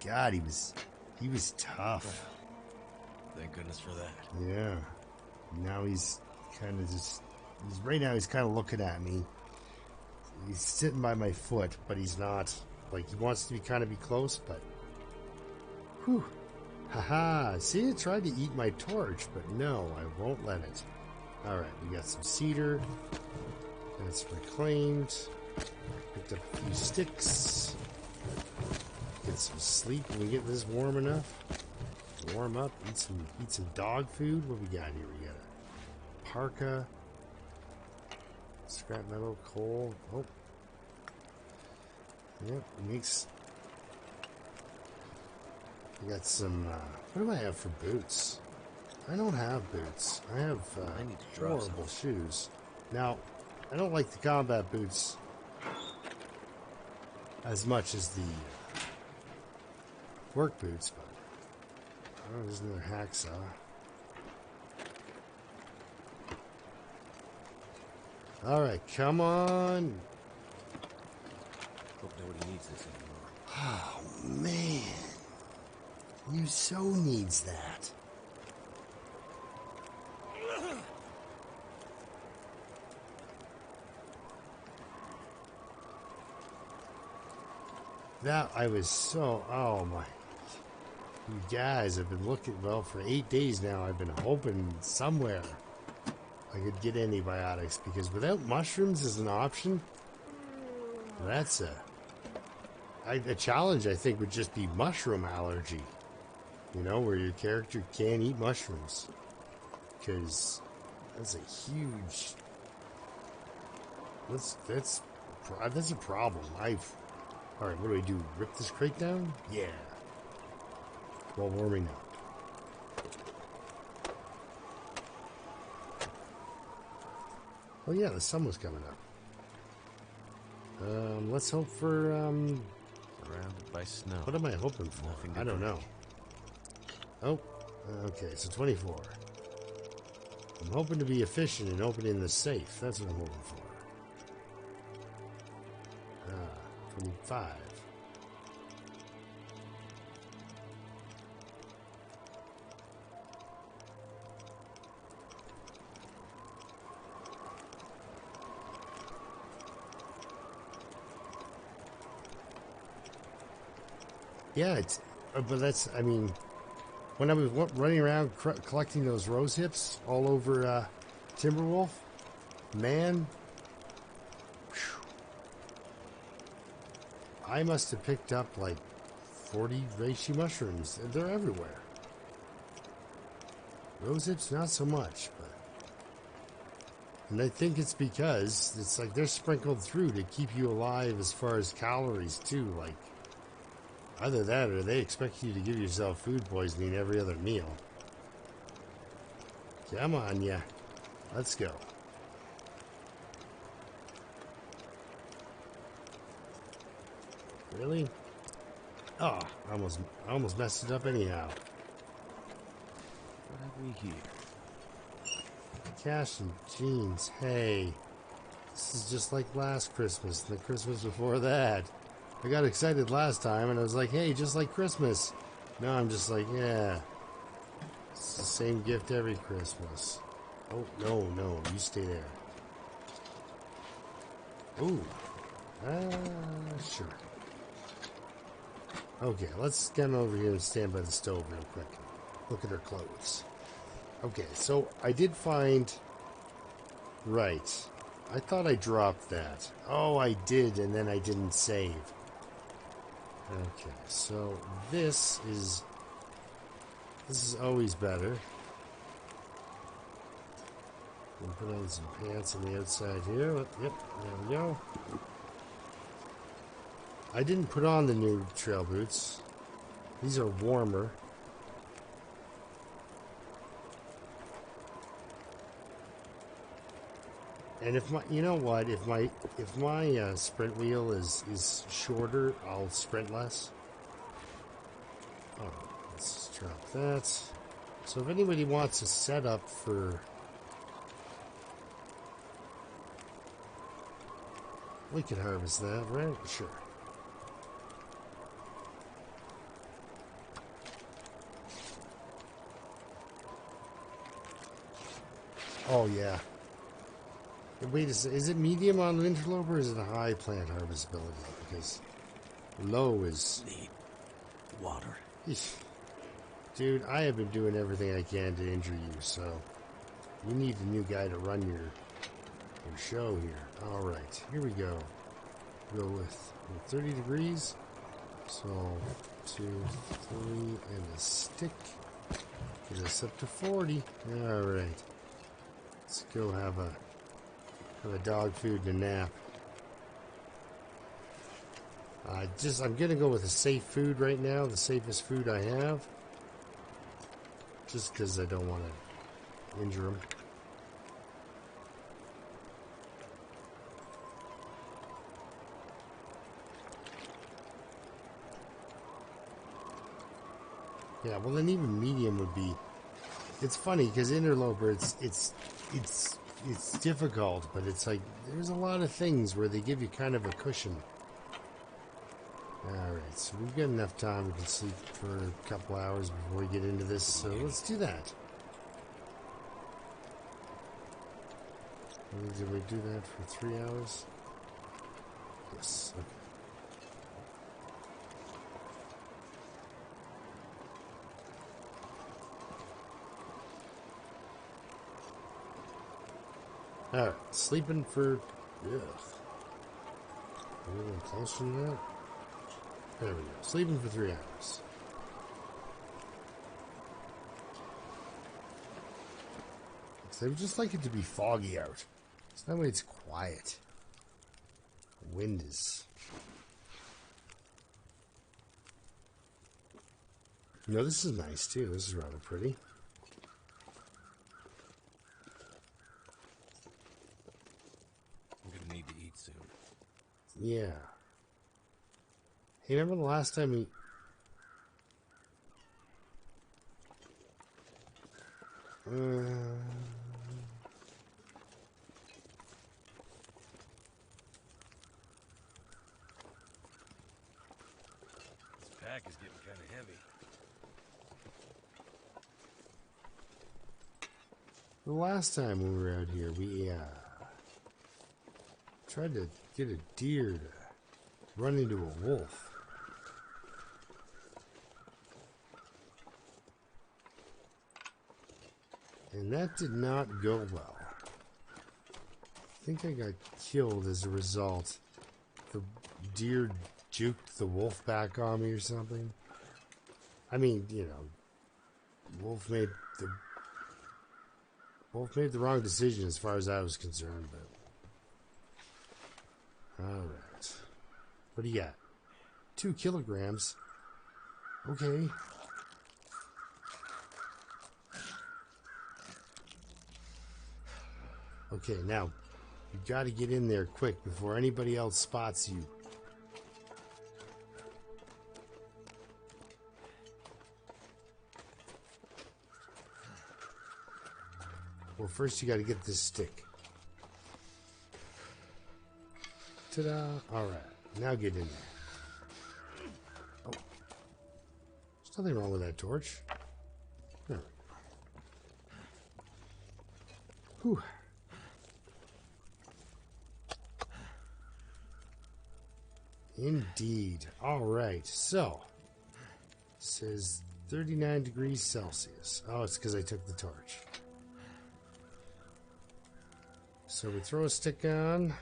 God, he was tough. Thank goodness for that. Yeah. Now he's kind of right now he's kind of looking at me. He's sitting by my foot, but he's not. Like, he wants to be close, but... Whew. Haha. See, it tried to eat my torch, but no, I won't let it. Alright, we got some cedar. That's reclaimed. Picked up a few sticks. Get some sleep when we get this warm enough. Warm up, eat some dog food. What we got here? We got a parka. Scrap metal, coal. Oh. Yep, mix. We got some, what do I have for boots? I don't have boots. I have I need to drop horrible shoes. Now, I don't like the combat boots as much as the work boots, but oh, there's another hacksaw. Alright, come on. Hope nobody needs this anymore. Oh, man. You so needs that. That, I was so, oh my. You guys, I've been looking, well, for 8 days now, I've been hoping somewhere I could get antibiotics, because without mushrooms as an option, that's a challenge, I think, would just be mushroom allergy. Where your character can't eat mushrooms. Because that's a huge... That's a problem. Alright, what do I do? Rip this crate down? Yeah. While warming up. Oh yeah, the sun was coming up. Let's hope for, Surrounded by snow. what am I hoping for? Nothing to I don't drink. know. Oh, okay, so 24. I'm hoping to be efficient in opening the safe. That's what I'm hoping for. 25. Yeah, but that's, I mean, when I was running around collecting those rose hips all over Timberwolf, man, whew, I must have picked up like 40 reishi mushrooms. They're everywhere. Rose hips, not so much, but... And I think it's because it's like they're sprinkled through to keep you alive as far as calories, too. Like, either that or they expect you to give yourself food poisoning every other meal. Come on, yeah. Let's go. Really? Oh, I almost messed it up anyhow. What have we here? Cash and jeans. Hey, this is just like last Christmas and the Christmas before that. I got excited last time and I was like, hey, just like Christmas. Now I'm just like, yeah, it's the same gift every Christmas. Oh, no, you stay there. Ooh, sure. Okay, let's get over here and stand by the stove real quick. Look at her clothes. Okay, so I did find... Right. I thought I dropped that. Oh, I did, and then I didn't save. Okay, so this is always better. We'll put on some pants on the outside here. Yep, there we go. I didn't put on the new trail boots. These are warmer. And if my, you know what, if my sprint wheel is shorter, I'll sprint less. Oh, let's drop that. So if anybody wants a setup for, we can harvest that, right? Sure. Oh yeah. Wait a second, is it medium on the interloper or is it a high plant harvestability? Because low is... Need water. Eesh. Dude, I have been doing everything I can to injure you, so you need a new guy to run your show here. Alright, here we go. Go with 30 degrees. So 2, 3, and a stick. Get us up to 40. Alright. Let's go have a dog food and a nap. I'm gonna go with a safe food right now, the safest food I have. Just because I don't want to injure him. Yeah, well then even medium would be... It's funny because interloper, it's difficult, but it's like there's a lot of things where they give you kind of a cushion. Alright, so we've got enough time. We can sleep for a couple hours before we get into this, so let's do that. Did we do that for 3 hours? Yes, okay. Alright, sleeping for... Ugh. Are we a little closer to that? There we go. Sleeping for 3 hours. So I would just like it to be foggy out. So that way it's quiet. The wind is... You know, this is nice too. This is rather pretty. Need to eat soon. Yeah. Hey, remember the last time we... This pack is getting kind of heavy. The last time we were out here, we tried to get a deer to run into a wolf. And that did not go well. I think I got killed as a result. The deer juked the wolf back on me or something. I mean, you know, wolf made the wrong decision as far as I was concerned, but... Alright. What do you got? 2 kilograms. Okay. Okay, now, you gotta get in there quick before anybody else spots you. Well, first you gotta get this stick. Ta-da! Alright, now get in there. Oh. There's nothing wrong with that torch. There we go. Whew. Indeed. Alright, so. It says 39 degrees Celsius. Oh, it's because I took the torch. So we throw a stick on.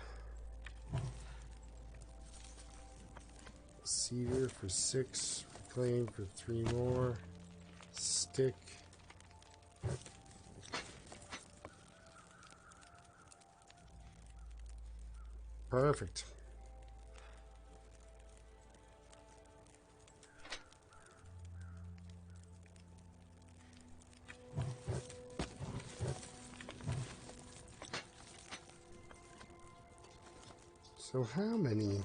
Cedar for 6. Reclaim for 3 more. Stick. Perfect. So how many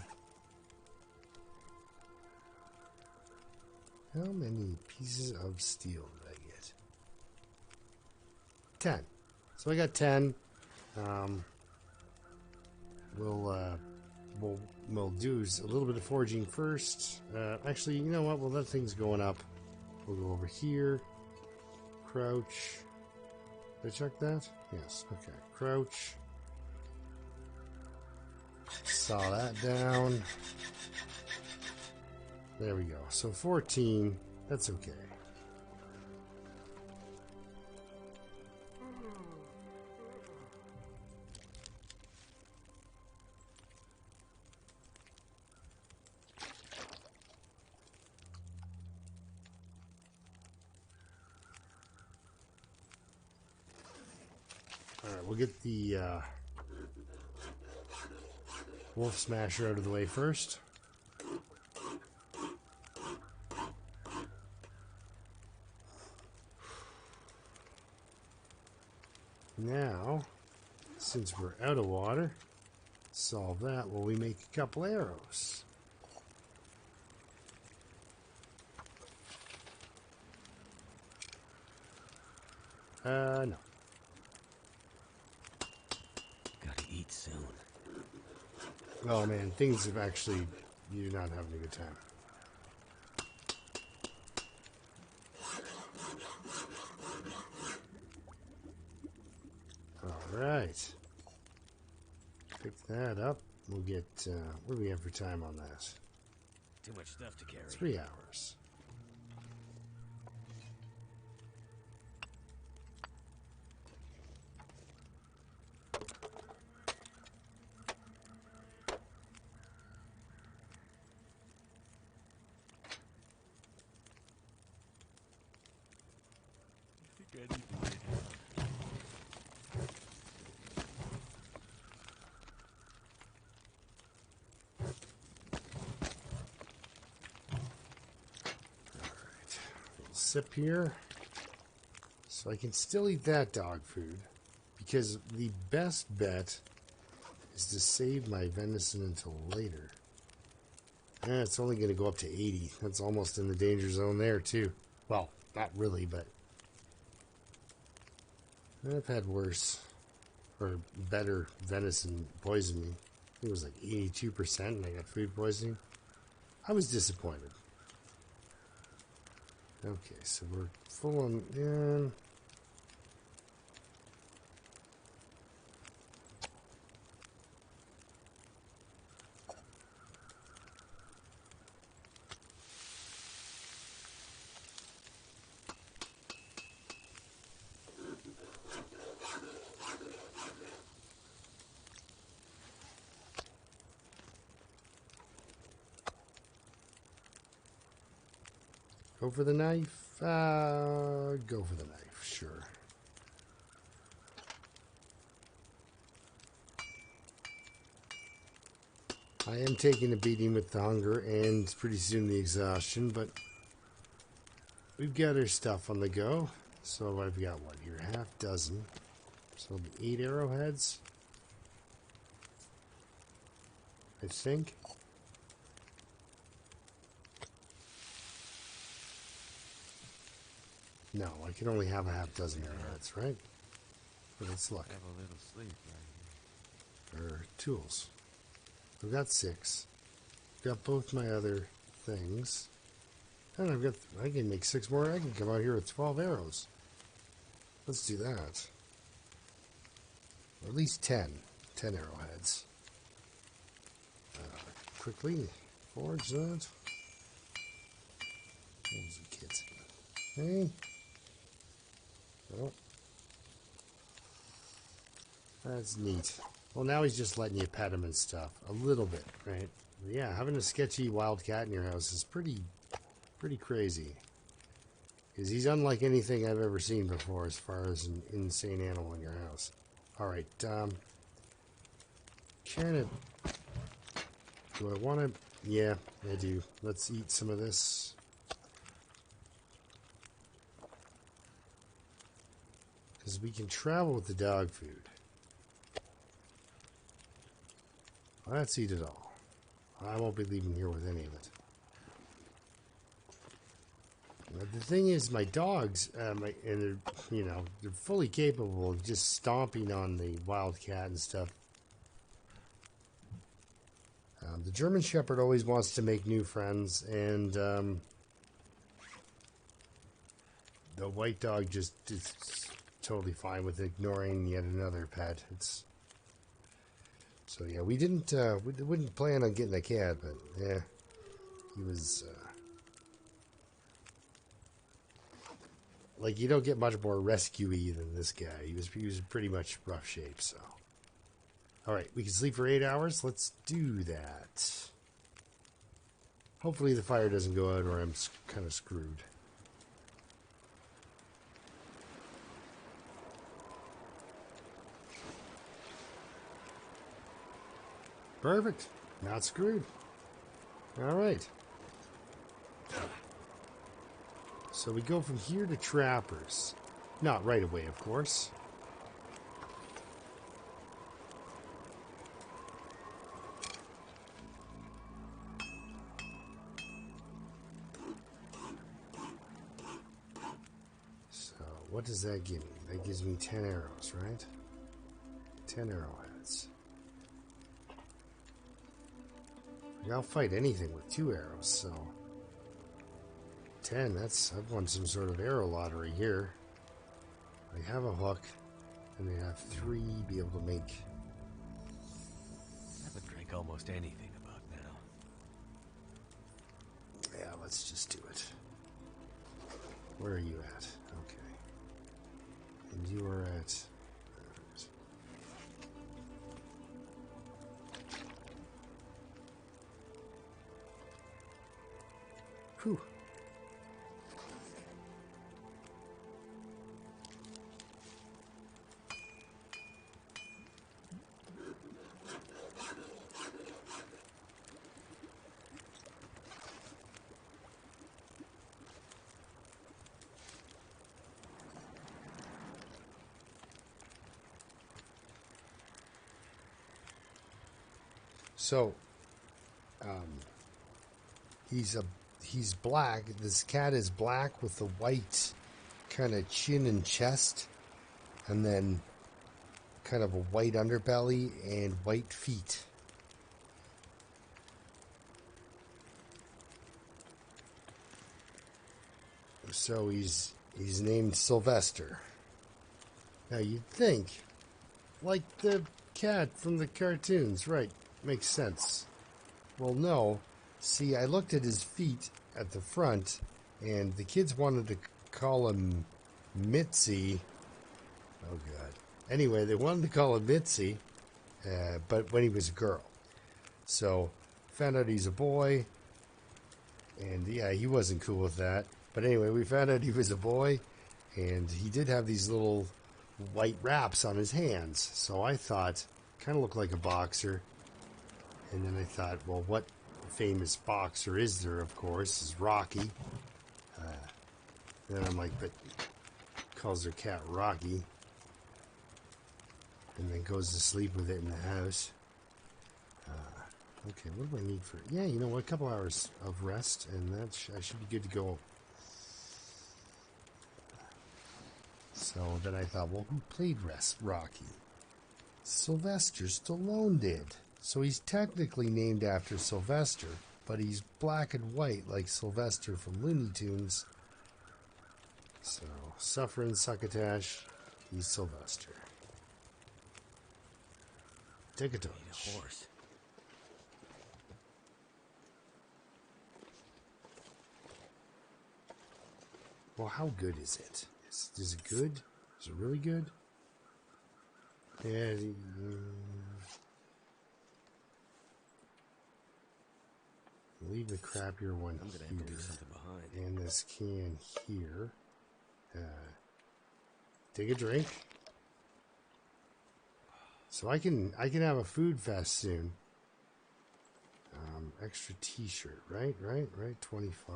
pieces of steel did I get? 10. So I got 10. We'll do a little bit of foraging first. Actually, you know what? Well, that thing's going up. We'll go over here. Crouch. Did I check that? Yes. Okay. Crouch. Saw that down. There we go. So 14. That's okay. Alright, we'll get the wolf smasher out of the way first. Now, since we're out of water, solve that while we make a couple arrows. No. Gotta eat soon. Oh man, things have actually, you're not having a good time. Alright. Pick that up. We'll get, what do we have for time on that? Too much stuff to carry. 3 hours. I need to lay down. Alright. Little sip here. So I can still eat that dog food. Because the best bet is to save my venison until later. And it's only going to go up to 80. That's almost in the danger zone there, too. Well, not really, but I've had worse or better venison poisoning. It was like 82% and I got food poisoning. I was disappointed. Okay, so we're full on in. Go for the knife? Go for the knife, sure. I am taking a beating with the hunger and pretty soon the exhaustion, but we've got our stuff on the go. So I've got, what, here, half dozen. So it'll be 8 arrowheads, I think. No, I can only have a half dozen arrowheads, right? But let's look. Have a little sleep right here. Or tools. I've got 6. Got both my other things. And I can make 6 more. I can come out here with 12 arrows. Let's do that. Or at least 10. 10 arrowheads. Quickly forge that. Those are kids. Okay. Well. That's neat. Well, now he's just letting you pet him and stuff. A little bit, right? Yeah, having a sketchy wild cat in your house is pretty crazy. Because he's unlike anything I've ever seen before as far as an insane animal in your house. Alright, kind of... Do I want to... Yeah, I do. Let's eat some of this. Because we can travel with the dog food. Let's eat it all. I won't be leaving here with any of it. But the thing is, my dogs, and they're, you know, they're fully capable of just stomping on the wild cat and stuff. The German Shepherd always wants to make new friends, and the white dog just is totally fine with ignoring yet another pet. It's so yeah, we wouldn't plan on getting a cat, but yeah, he was like, you don't get much more rescue-y than this guy. He was pretty much rough shape. So, all right, we can sleep for 8 hours. Let's do that. Hopefully the fire doesn't go out, or I'm kind of screwed. Perfect. Not screwed. All right. So we go from here to Trappers. Not right away, of course. So what does that give me? That gives me 10 arrows, right? 10 arrowheads. I'll fight anything with 2 arrows, so 10, I've won some sort of arrow lottery here. I have a hook, and they have 3 be able to make. I would drink almost anything about now. Yeah, let's just do it. Where are you at? Okay. And you are at... Whew. So, he's black. This cat is black with the white kind of chin and chest, and then kind of a white underbelly and white feet. So he's named Sylvester. Now you'd think, like the cat from the cartoons, right? Makes sense. Well, no. See, I looked at his feet at the front, and the kids wanted to call him Mitzi. Oh, God. Anyway, they wanted to call him Mitzi, but when he was a girl. So, found out he's a boy, and yeah, he wasn't cool with that. But anyway, we found out he was a boy, and he did have these little white wraps on his hands. So I thought, kind of looked like a boxer. And then I thought, well, what famous boxer is there, of course, is Rocky. Then I'm like, but calls their cat Rocky. And then goes to sleep with it in the house. Okay, what do I need for... Yeah, you know what, a couple hours of rest, and I should be good to go. So then I thought, well, who played Rocky? Sylvester Stallone did. So he's technically named after Sylvester, but he's black and white like Sylvester from Looney Tunes. So, suffering succotash, he's Sylvester. Take a torch. Need a horse. Well, how good is it? Is it good? Is it really good? Yeah. Leave the crappier one I'm gonna have to here. leave something behind. And this can here. Take a drink. So I can have a food fest soon. Extra t-shirt, right? 25.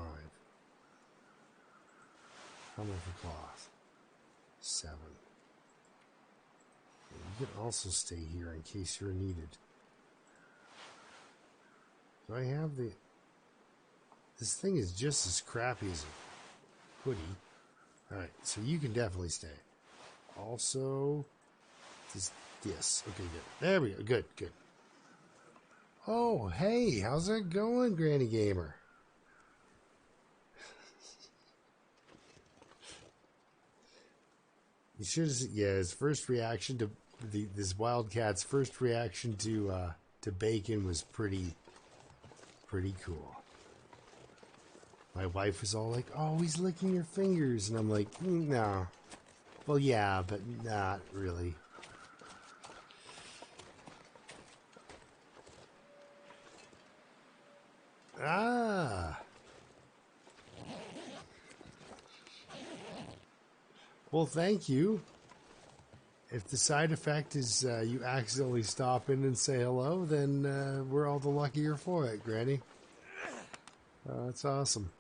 How much for cloth? 7. You can also stay here in case you're needed. Do I have the... This thing is just as crappy as a hoodie. Alright, so you can definitely stay. Also, this. Okay, good. There we go. Good. Oh, hey, how's that going, Granny Gamer? You should have seen, yeah, his first reaction to this Wildcat's first reaction to bacon was pretty cool. My wife was all like, "Oh, he's licking your fingers," and I'm like, "No." Well, yeah, but not really. Ah. Well, thank you. If the side effect is you accidentally stop in and say hello, then we're all the luckier for it, Granny. That's awesome.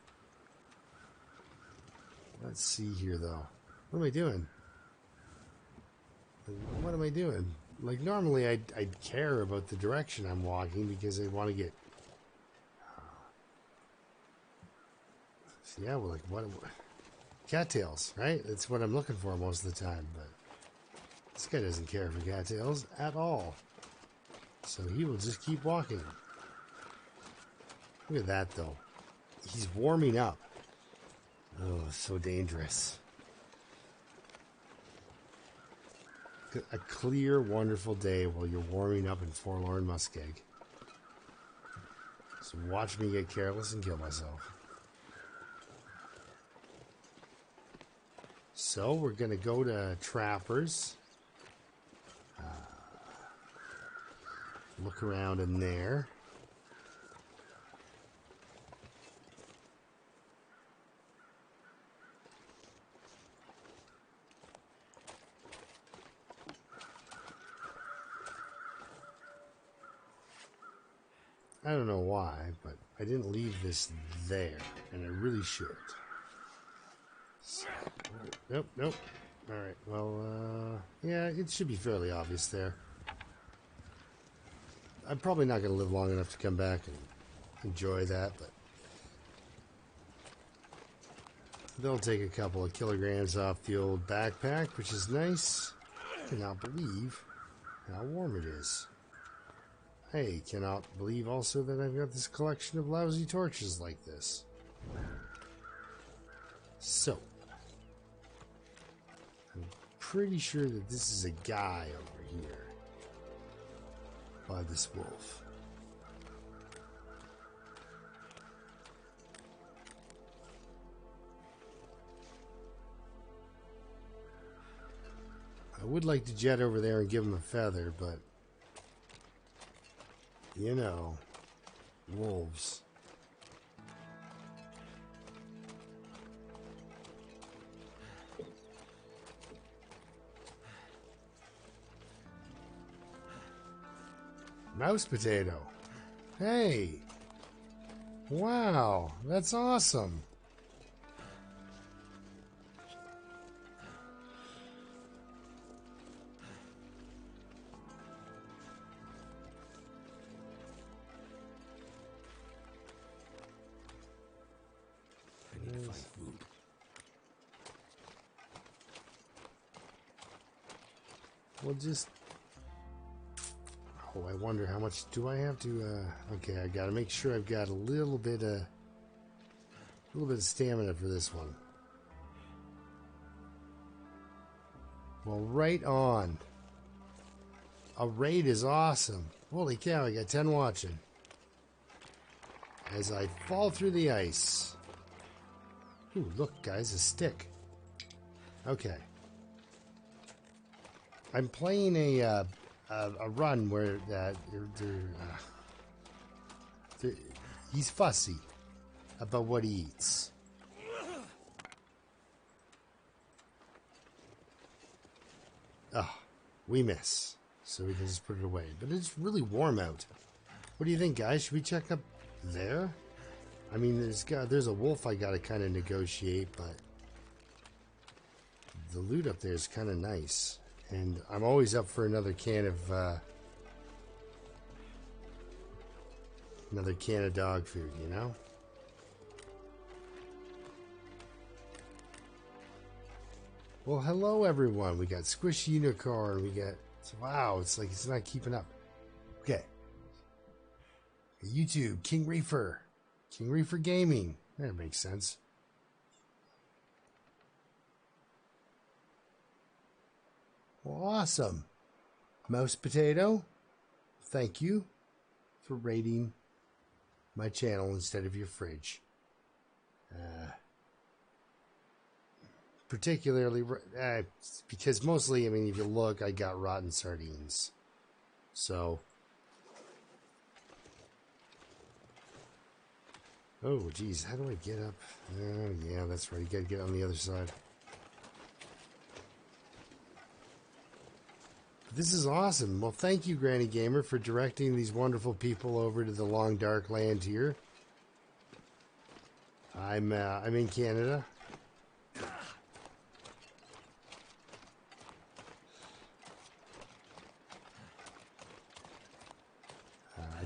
Let's see here, though. What am I doing? What am I doing? Like, normally I'd care about the direction I'm walking because I want to get... yeah, well, like, what... Cattails, right? That's what I'm looking for most of the time, but... This guy doesn't care for cattails at all. So he will just keep walking. Look at that, though. He's warming up. Oh, so dangerous. A clear, wonderful day while you're warming up in Forlorn Muskeg. So watch me get careless and kill myself. So we're going to go to Trappers. Look around in there. I don't know why, but I didn't leave this there, and I really should. So, nope. Alright, well, yeah, it should be fairly obvious there. I'm probably not going to live long enough to come back and enjoy that, but they'll take a couple of kilograms off the old backpack, which is nice. I cannot believe how warm it is. I cannot believe also that I've got this collection of lousy torches like this. So, I'm pretty sure that this is a guy over here by this wolf. I would like to jet over there and give him a feather, but you know, wolves. Mouse potato. Hey. Wow, that's awesome. I need to find food. We'll just... Oh, I wonder how much do I have to... Okay, I gotta make sure I've got a little bit of stamina for this one. Well, right on. A raid is awesome. Holy cow, I got 10 watching. As I fall through the ice. Ooh, look, guys, a stick. Okay. I'm playing a run where he's fussy about what he eats. Oh, we miss. So we can just put it away. But it's really warm out. What do you think, guys? Should we check up there? I mean, there's a wolf I gotta kind of negotiate, but the loot up there is kind of nice. And I'm always up for another can of dog food, you know? Well, hello everyone. We got Squishy Unicorn. We got, wow, it's like it's not keeping up. Okay. YouTube, King Reefer Gaming. That makes sense. Well, awesome. Mouse Potato, thank you for raiding my channel instead of your fridge. Particularly because mostly, I mean, if you look, I got rotten sardines. So, oh, geez, how do I get up? Yeah, that's right. You gotta get on the other side. This is awesome. Well, thank you, Granny Gamer, for directing these wonderful people over to the long, dark land here. I'm in Canada.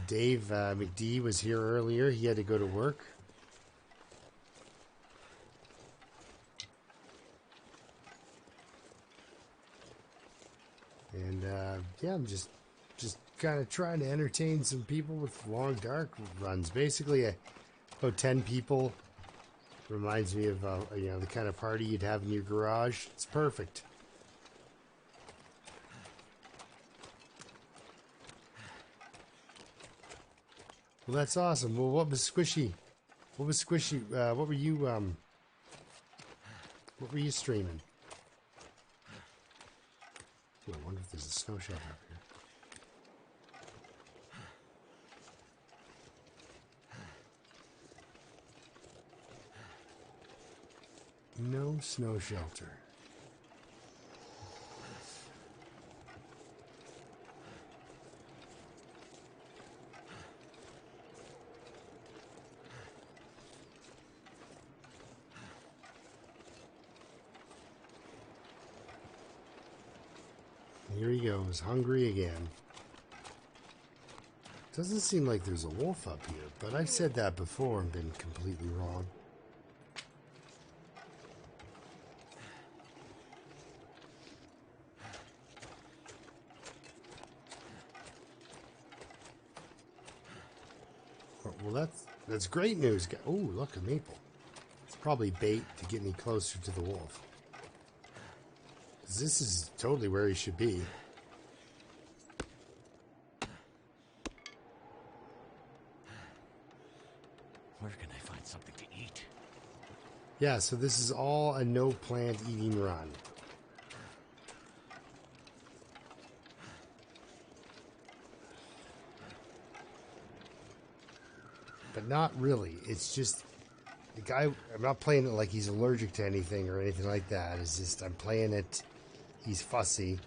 Dave McD was here earlier. He had to go to work. And yeah, I'm just kind of trying to entertain some people with long dark runs. Basically, about 10 people. Reminds me of you know, the kind of party you'd have in your garage. It's perfect. Well, that's awesome. Well, what was Squishy? What was Squishy? What were you streaming? Ooh, I wonder if there's a snow shelter up here. No snow shelter. Here he goes, hungry again. Doesn't seem like there's a wolf up here, but I've said that before and been completely wrong. Well, that's great news. Oh, look, a maple. It's probably bait to get me closer to the wolf. This is totally where he should be. Where can I find something to eat? Yeah, so this is all a no plant eating run. But not really. It's just the guy. I'm not playing it like he's allergic to anything or anything like that. It's just I'm playing it. He's fussy,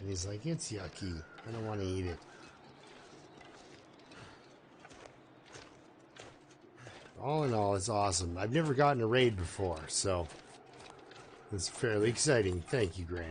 and he's like, it's yucky. I don't want to eat it. All in all, it's awesome. I've never gotten a raid before, so it's fairly exciting. Thank you, Granny.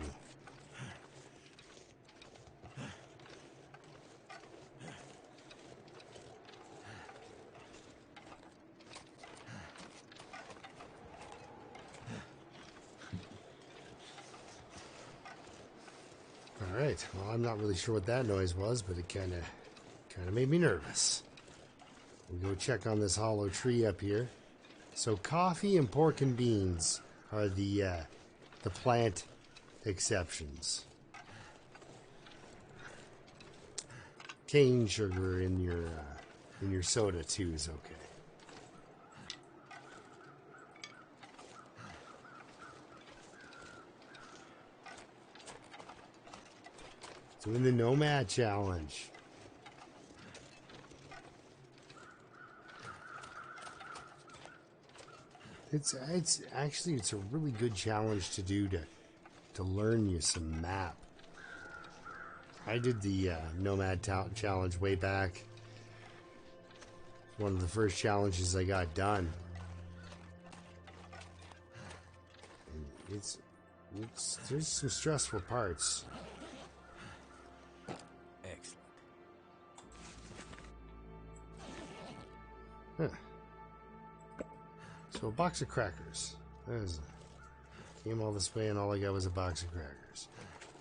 All right. Well, I'm not really sure what that noise was, but it kind of made me nervous. We'll go check on this hollow tree up here. So coffee and pork and beans are the plant exceptions. Cane sugar in your soda too is okay. Doing the Nomad Challenge. It's actually a really good challenge to do to learn you some map. I did the Nomad Challenge way back. One of the first challenges I got done. And there's some stressful parts. Excellent. Huh. So a box of crackers. Came all this way and all I got was a box of crackers.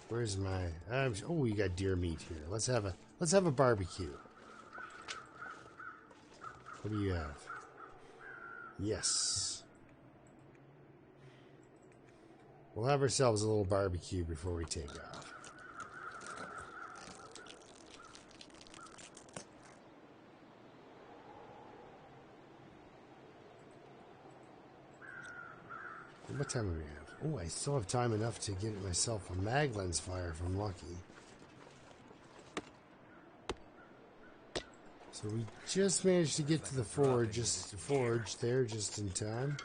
Where's my? Oh, we got deer meat here. Let's have a barbecue. What do you have? Yes. We'll have ourselves a little barbecue before we take off. What time do we have? Oh, I still have time enough to get myself a mag lens fire if I'm lucky. So we just managed to get to the forge there just in time.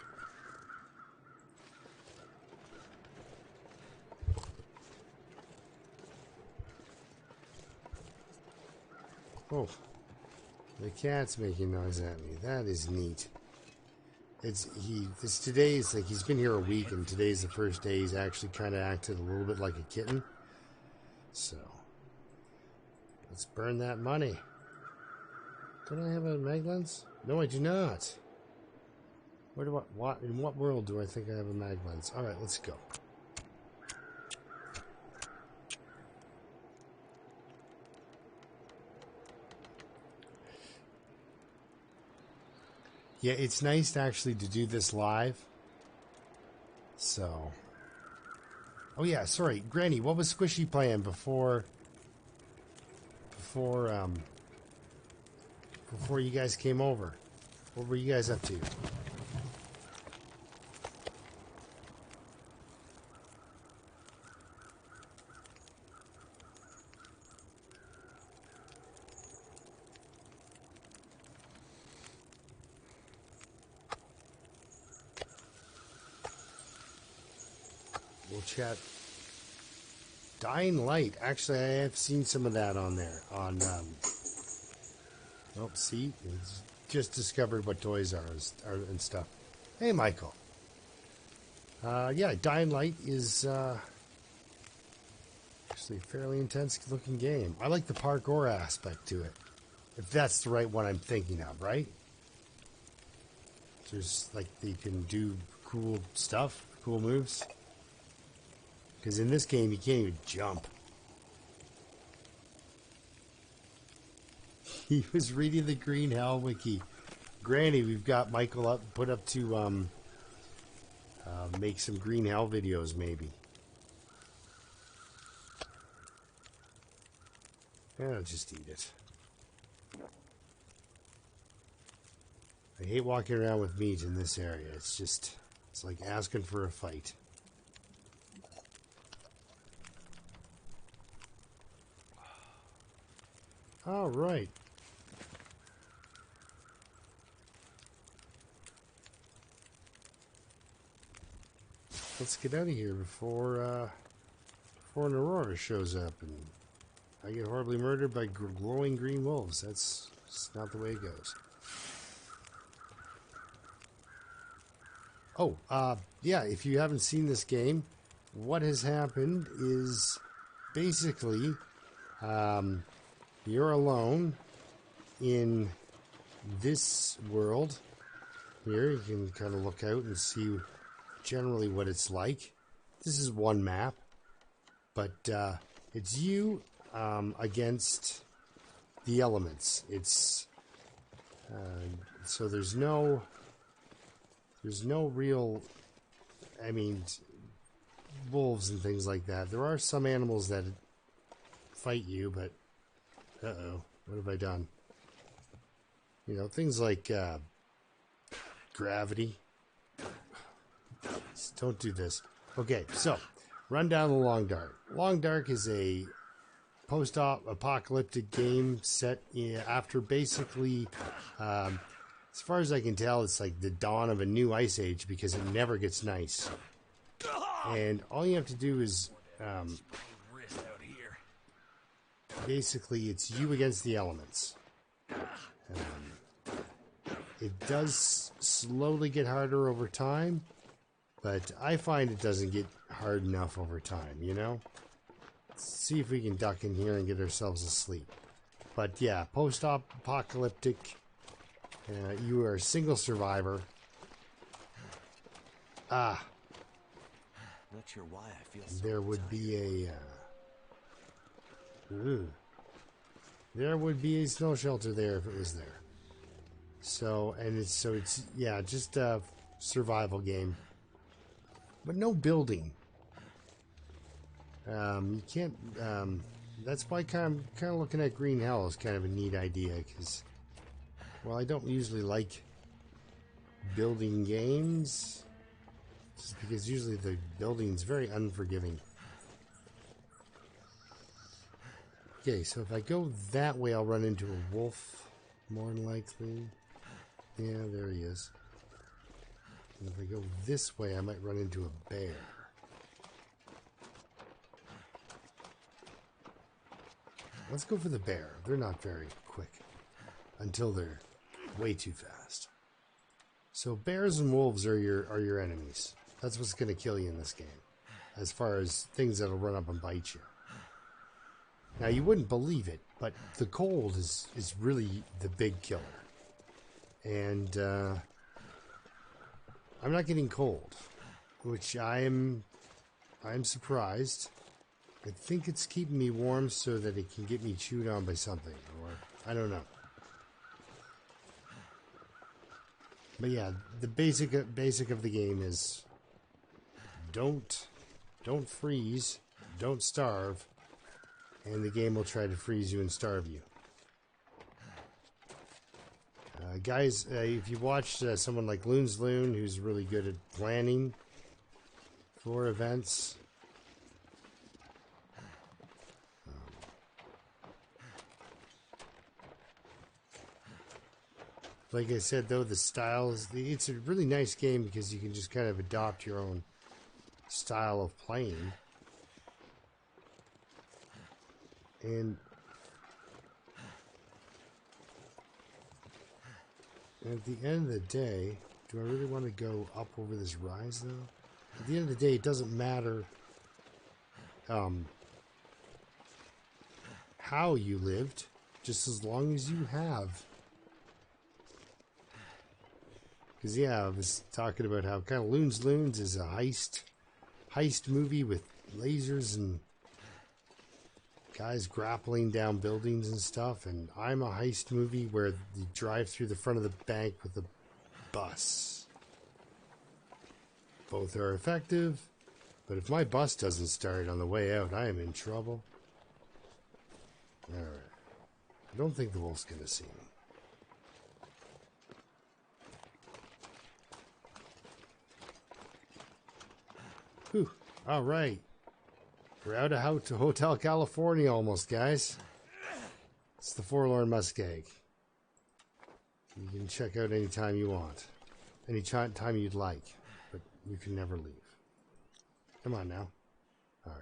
Oh, the cat's making noise at me. That is neat. Today's like he's been here a week, and today's the first day he's actually kind of acted a little bit like a kitten. So let's burn that money. Don't I have a mag lens? No, I do not. In what world do I think I have a mag lens? All right, let's go. Yeah, it's nice actually to do this live. So, oh yeah, sorry, Granny. What was Squishy playing before you guys came over? What were you guys up to? We'll chat. Dying Light. Actually, I have seen some of that on there. Oh, see? It's just discovered what toys are and stuff. Hey, Michael. Yeah, Dying Light is actually a fairly intense looking game. I like the parkour aspect to it. If that's the right one I'm thinking of, right? There's like you can do cool stuff, cool moves. Because in this game, you can't even jump. He was reading the Green Hell Wiki. Granny, we've got Michael put up to make some Green Hell videos, maybe. Yeah, I'll just eat it. I hate walking around with meat in this area. It's like asking for a fight. All right. Let's get out of here before an Aurora shows up and I get horribly murdered by glowing green wolves. That's not the way it goes. Oh, yeah, if you haven't seen this game, what has happened is basically you're alone in this world. Here, you can kind of look out and see generally what it's like. This is one map, but it's you against the elements. It's so there's no real, I mean, wolves and things like that. There are some animals that fight you, but uh-oh, what have I done? You know, things like gravity. Don't do this. Okay, so run down the Long Dark. Long Dark is a post-apocalyptic game set after basically, as far as I can tell, it's like the dawn of a new ice age because it never gets nice. And all you have to do is, basically, it's you against the elements. It does slowly get harder over time, but I find it doesn't get hard enough over time, you know? Let's see if we can duck in here and get ourselves asleep. But yeah, post-apocalyptic, you are a single survivor. Not sure why I feel so There would be there would be a snow shelter there if it was there. So it's yeah, just a survival game, but no building. You can't. That's why kind of looking at Green Hell is kind of a neat idea because, well, I don't usually like building games, just because usually the building's very unforgiving. Okay, so if I go that way, I'll run into a wolf, more than likely. Yeah, there he is. And if I go this way, I might run into a bear. Let's go for the bear. They're not very quick until they're way too fast. So bears and wolves are your enemies. That's what's going to kill you in this game, as far as things that'll run up and bite you. Now, you wouldn't believe it, but the cold is really the big killer. And I'm not getting cold, which I'm surprised. I think it's keeping me warm so that it can get me chewed on by something, or I don't know. But yeah, the basic of the game is don't freeze, don't starve, and the game will try to freeze you and starve you. Guys, if you watched someone like Loon's Loon, who's really good at planning for events, like I said, though, the styles, it's a really nice game because you can just kind of adopt your own style of playing. And at the end of the day, do I really want to go up over this rise, though? At the end of the day, it doesn't matter how you lived, just as long as you have. Because, yeah, I was talking about how kind of Loon's Loons is a heist movie with lasers and guys grappling down buildings and stuff, and I'm a heist movie where you drive through the front of the bank with a bus. Both are effective, but if my bus doesn't start on the way out, I am in trouble. Alright. I don't think the wolf's gonna see me. Whew. Alright. We're out of Hotel California almost, guys. It's the Forlorn Muskeg. You can check out anytime you want. Any time you'd like. But you can never leave. Come on now. Alright.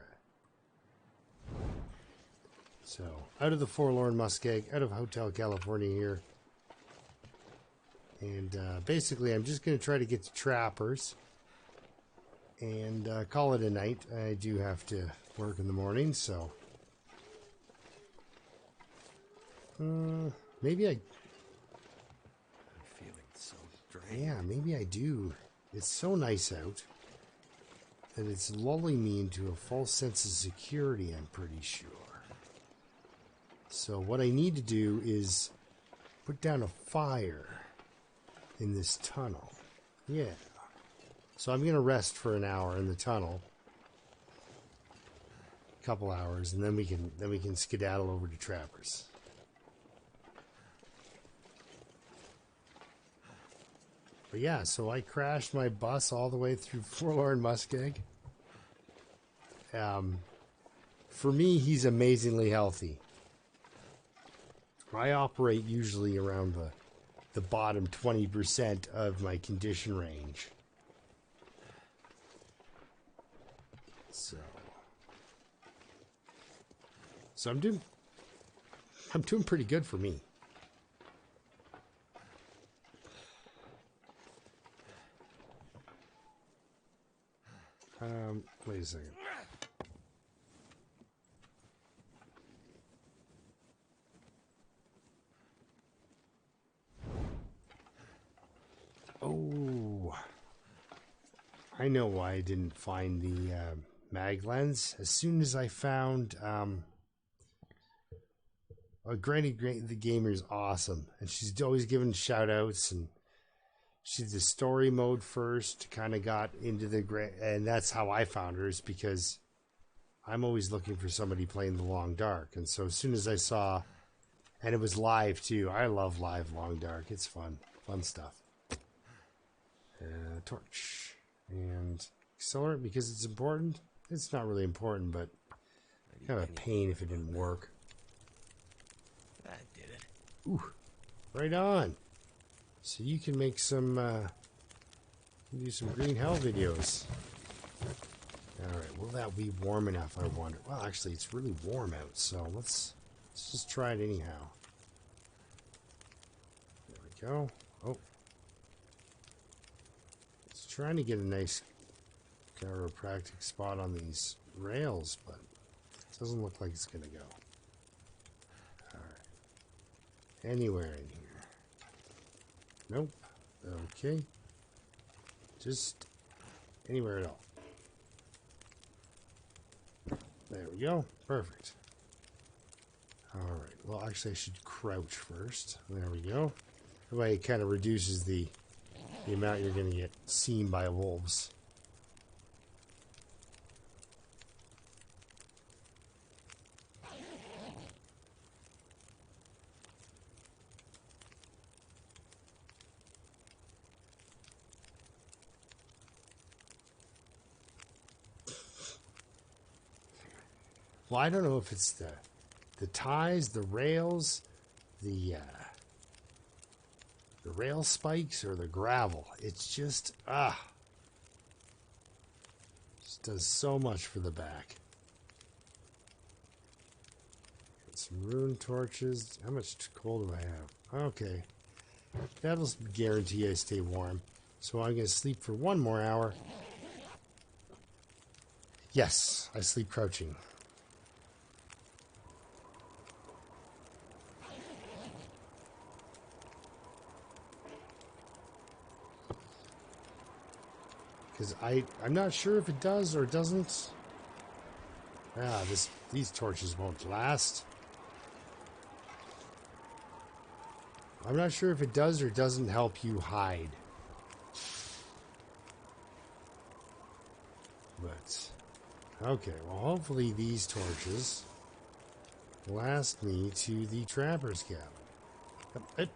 So, out of the Forlorn Muskeg, out of Hotel California here. And basically, I'm just going to try to get to Trappers. And call it a night. I do have to work in the morning, so maybe I'm feeling so drained. yeah, maybe I do. It's so nice out that it's lulling me into a false sense of security, I'm pretty sure. So what I need to do is put down a fire in this tunnel. Yeah. So I'm going to rest for an hour in the tunnel. A couple hours, and then we can skedaddle over to Trappers. But yeah, so I crashed my bus all the way through Forlorn Muskeg. for me, he's amazingly healthy. I operate usually around the bottom 20% of my condition range. So I'm doing pretty good for me. Wait a second. Oh, I know why I didn't find the mag lens. As soon as I found, Granny the Gamer is awesome, and she's always giving shout outs, and she's the story mode first, kind of got into and that's how I found her, is because I'm always looking for somebody playing the Long Dark, and so as soon as I saw, and it was live too. I love live Long Dark. It's fun stuff. Torch and accelerate because it's important. It's not really important, but kind of a pain if it didn't work. That did it. Ooh, right on. So you can make some, do some green hell videos. All right, will that be warm enough? I wonder. Well, actually, it's really warm out, so let's just try it anyhow. There we go. Oh. Trying to get a nice chiropractic spot on these rails, but it doesn't look like it's going to go. Alright. Anywhere in here. Nope. Okay. Just anywhere at all. There we go. Perfect. Alright. Well, actually, I should crouch first. There we go. That way it kind of reduces the amount you're going to get seen by wolves. Well, I don't know if it's the ties, the rails, the rail spikes, or the gravel. It's just just does so much for the back. Got some rune torches. How much coal do I have? Okay, that'll guarantee I stay warm. So I'm gonna sleep for 1 more hour. Yes, I sleep crouching. Because I'm not sure if it does or doesn't. These torches won't last. I'm not sure if it does or doesn't help you hide. But, okay, well hopefully these torches last me to the trapper's cabin.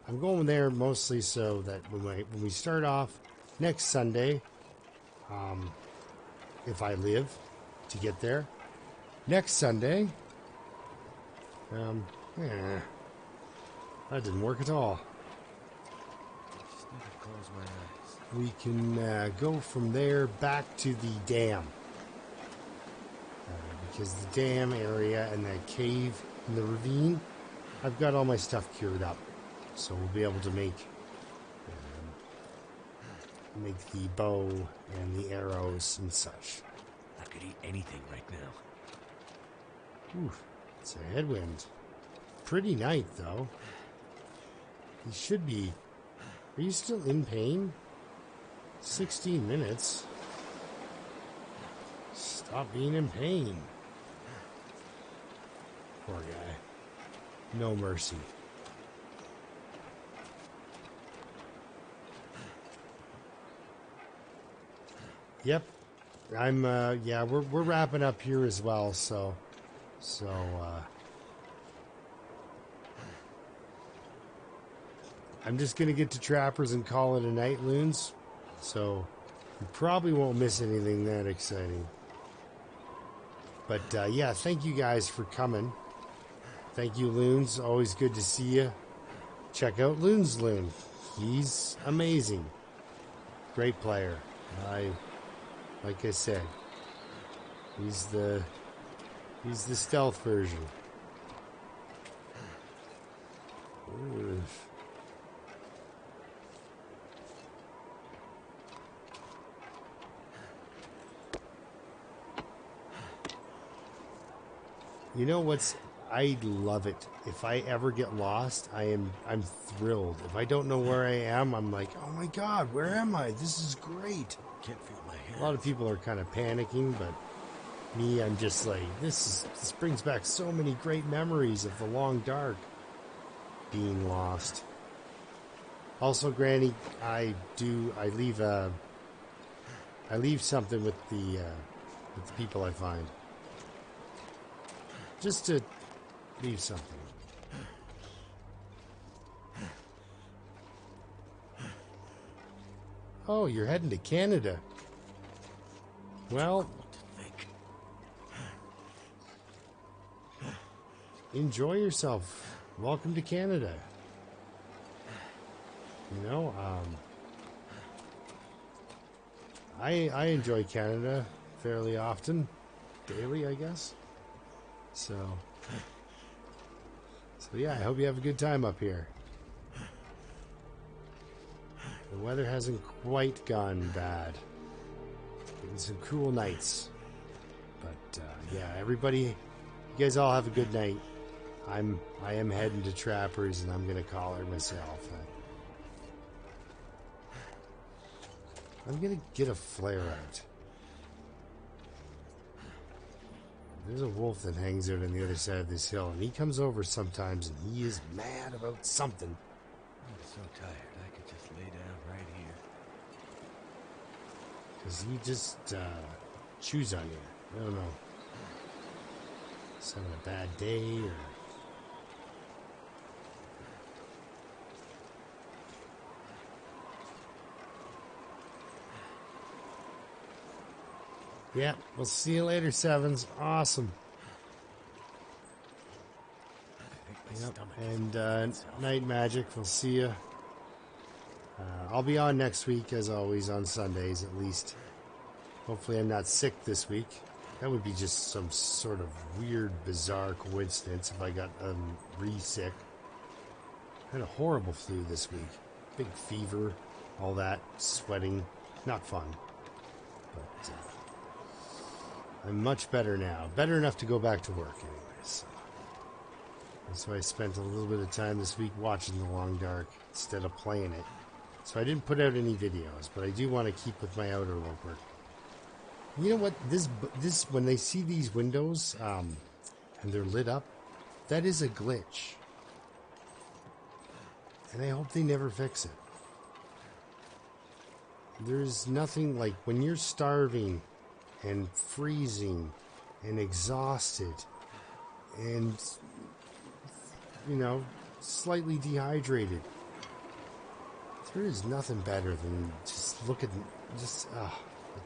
I'm going there mostly so that when we start off next Sunday, if I live to get there, next Sunday, that didn't work at all. Just need to close my eyes. We can go from there back to the dam. Because the dam area and that cave in the ravine, I've got all my stuff cured up. So we'll be able to make the bow and the arrows and such. I could eat anything right now. Ooh, it's a headwind. Pretty night, though. You should be... Are you still in pain? 16 minutes. Stop being in pain. Poor guy. No mercy. Yep. Yeah, we're wrapping up here as well, so I'm just gonna get to trappers and call it a night, loons. So you probably won't miss anything that exciting. But yeah, thank you guys for coming. Thank you, Loons. Always good to see you. Check out Loon's Loon. He's amazing. Great player. Like I said, he's the stealth version. Oof. You know what's? I love it. If I ever get lost, I'm thrilled. If I don't know where I am, I'm like, oh my god, where am I? This is great. Can't feel my hands. A lot of people are kind of panicking, but me, I'm just like, this brings back so many great memories of the long dark, being lost. Also, Granny, I leave something with the people I find. Just to leave something. Oh, you're heading to Canada. Well, What to think. enjoy yourself. Welcome to Canada. You know, I enjoy Canada fairly often, daily, I guess. So yeah, I hope you have a good time up here. The weather hasn't quite gone bad. Getting some cool nights. But yeah, everybody, you guys all have a good night. I am heading to Trappers, and I'm gonna collar myself. I'm gonna get a flare out. There's a wolf that hangs out on the other side of this hill, and he comes over sometimes, and he is mad about something. I'm so tired. I could just lay down right here. Because he just chews on you. I don't know. He's having a bad day, or... Yeah, we'll see you later, Sevens. Awesome. I think my stomach is And itself. Night Magic, we'll see you. I'll be on next week, as always, on Sundays at least. Hopefully I'm not sick this week. That would be just some sort of weird, bizarre coincidence if I got re-sick. I had a horrible flu this week. Big fever, all that, sweating. Not fun. But I'm much better now. Better enough to go back to work anyways. So I spent a little bit of time this week watching The Long Dark instead of playing it. So I didn't put out any videos, but I do want to keep with my outer loop work. You know what? This when they see these windows and they're lit up, that is a glitch. And I hope they never fix it. There's nothing like when you're starving and freezing and exhausted and, you know, slightly dehydrated. There is nothing better than just look at, it's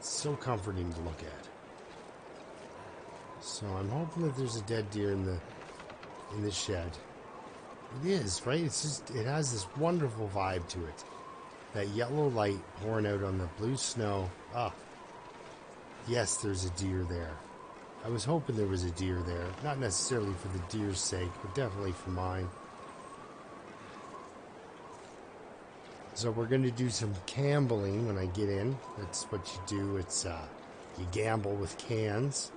so comforting to look at. So I'm hoping that there's a dead deer in the shed. It is, right? It's just, it has this wonderful vibe to it. That yellow light pouring out on the blue snow. Ah, yes, there's a deer there. I was hoping there was a deer there. Not necessarily for the deer's sake, but definitely for mine. So we're going to do some gambling when I get in. That's what you do. It's you gamble with cans.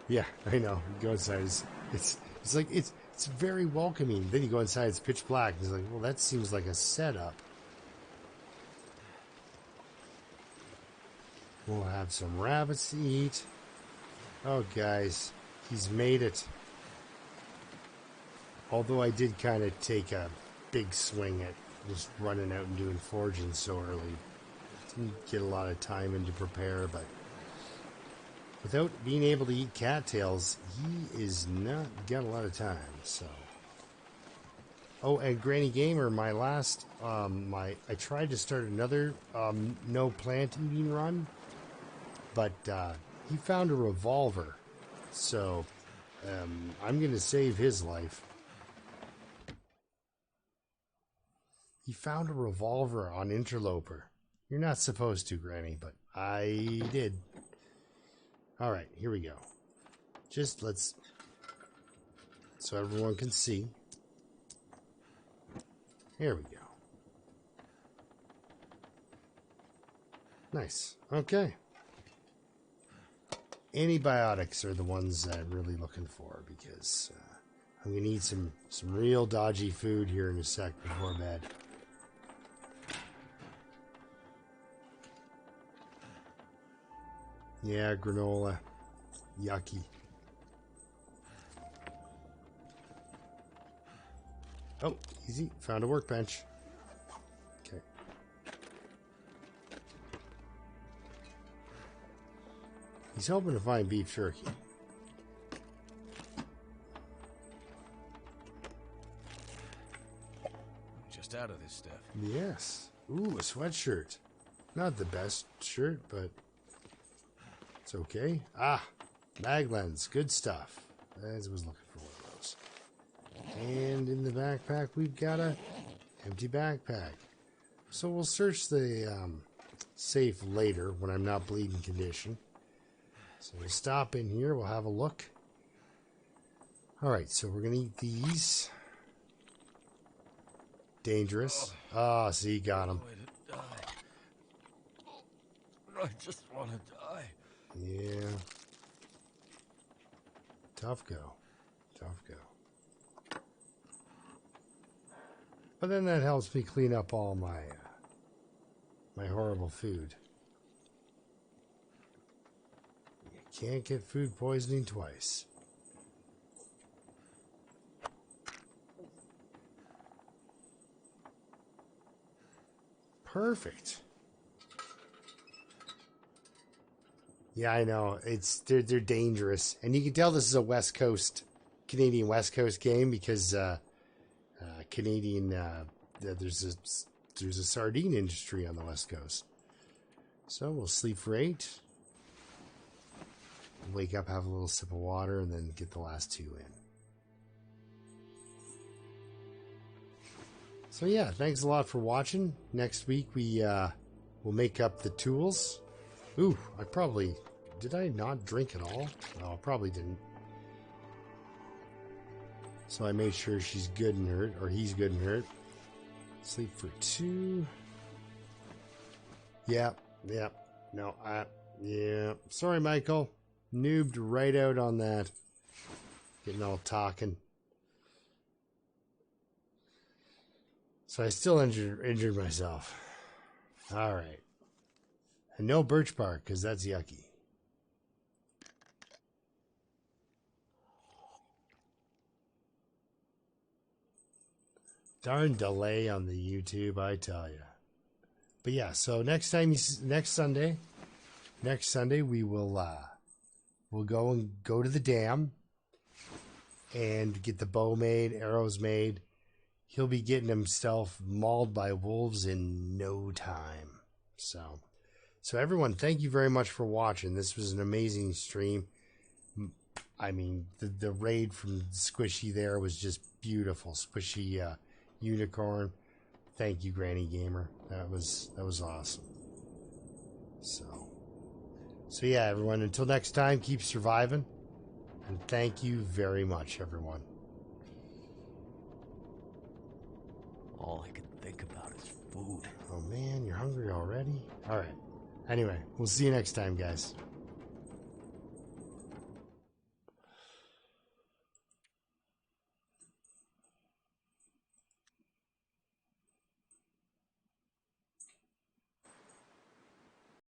Yeah, I know. You go inside. It's like it's very welcoming. Then you go inside. It's pitch black. It's like, well, that seems like a setup. We'll have some rabbits to eat. Oh, guys, he's made it. Although I did kind of take a big swing at just running out and doing foraging so early. Didn't get a lot of time in to prepare, but without being able to eat cattails, he is not got a lot of time, so. Oh, and Granny Gamer, my last, I tried to start another, no plant eating run, but, he found a revolver, so, I'm gonna save his life. He found a revolver on Interloper. You're not supposed to, Granny, but I did. Alright, here we go. Just let's... so everyone can see. Here we go. Nice. Okay. Antibiotics are the ones that I'm really looking for because I'm going to eat some real dodgy food here in a sec before bed. Yeah, granola. Yucky. Oh, easy. Found a workbench. Okay. He's hoping to find beef jerky. Just out of this stuff. Yes. Ooh, a sweatshirt. Not the best shirt, but it's okay. Ah, mag lens. Good stuff. I was looking for one of those. And in the backpack, we've got a empty backpack. So we'll search the safe later when I'm not bleeding condition. So we'll stop in here. We'll have a look. All right, so we're going to eat these. Dangerous. Ah, see, got him. I just want to die. Yeah. Tough go. Tough go. But then that helps me clean up all my my horrible food. You can't get food poisoning twice. Perfect. Yeah, I know. They're dangerous, and you can tell this is a West Coast, Canadian West Coast game because Canadian there's a sardine industry on the West Coast. So we'll sleep for 8. Wake up, have a little sip of water, and then get the last 2 in. So yeah, thanks a lot for watching. Next week we will make up the tools. Ooh, did I not drink at all? No, I probably didn't. So I made sure she's good and hurt, or he's good and hurt. Sleep for 2. Yep. No, yeah. Sorry, Michael. Noobed right out on that. Getting all talking. So I still injured myself. All right. And no birch bark, because that's yucky. Darn delay on the YouTube, I tell you. But yeah, so next Sunday, we will we'll go to the dam and get the bow made, arrows made. He'll be getting himself mauled by wolves in no time. So everyone, thank you very much for watching. This was an amazing stream. I mean, the raid from Squishy there was just beautiful. Squishy unicorn. Thank you, Granny Gamer. That was awesome. So yeah, everyone. Until next time, keep surviving, and thank you very much, everyone. All I can think about is food. Oh man, you're hungry already? All right. Anyway, we'll see you next time, guys.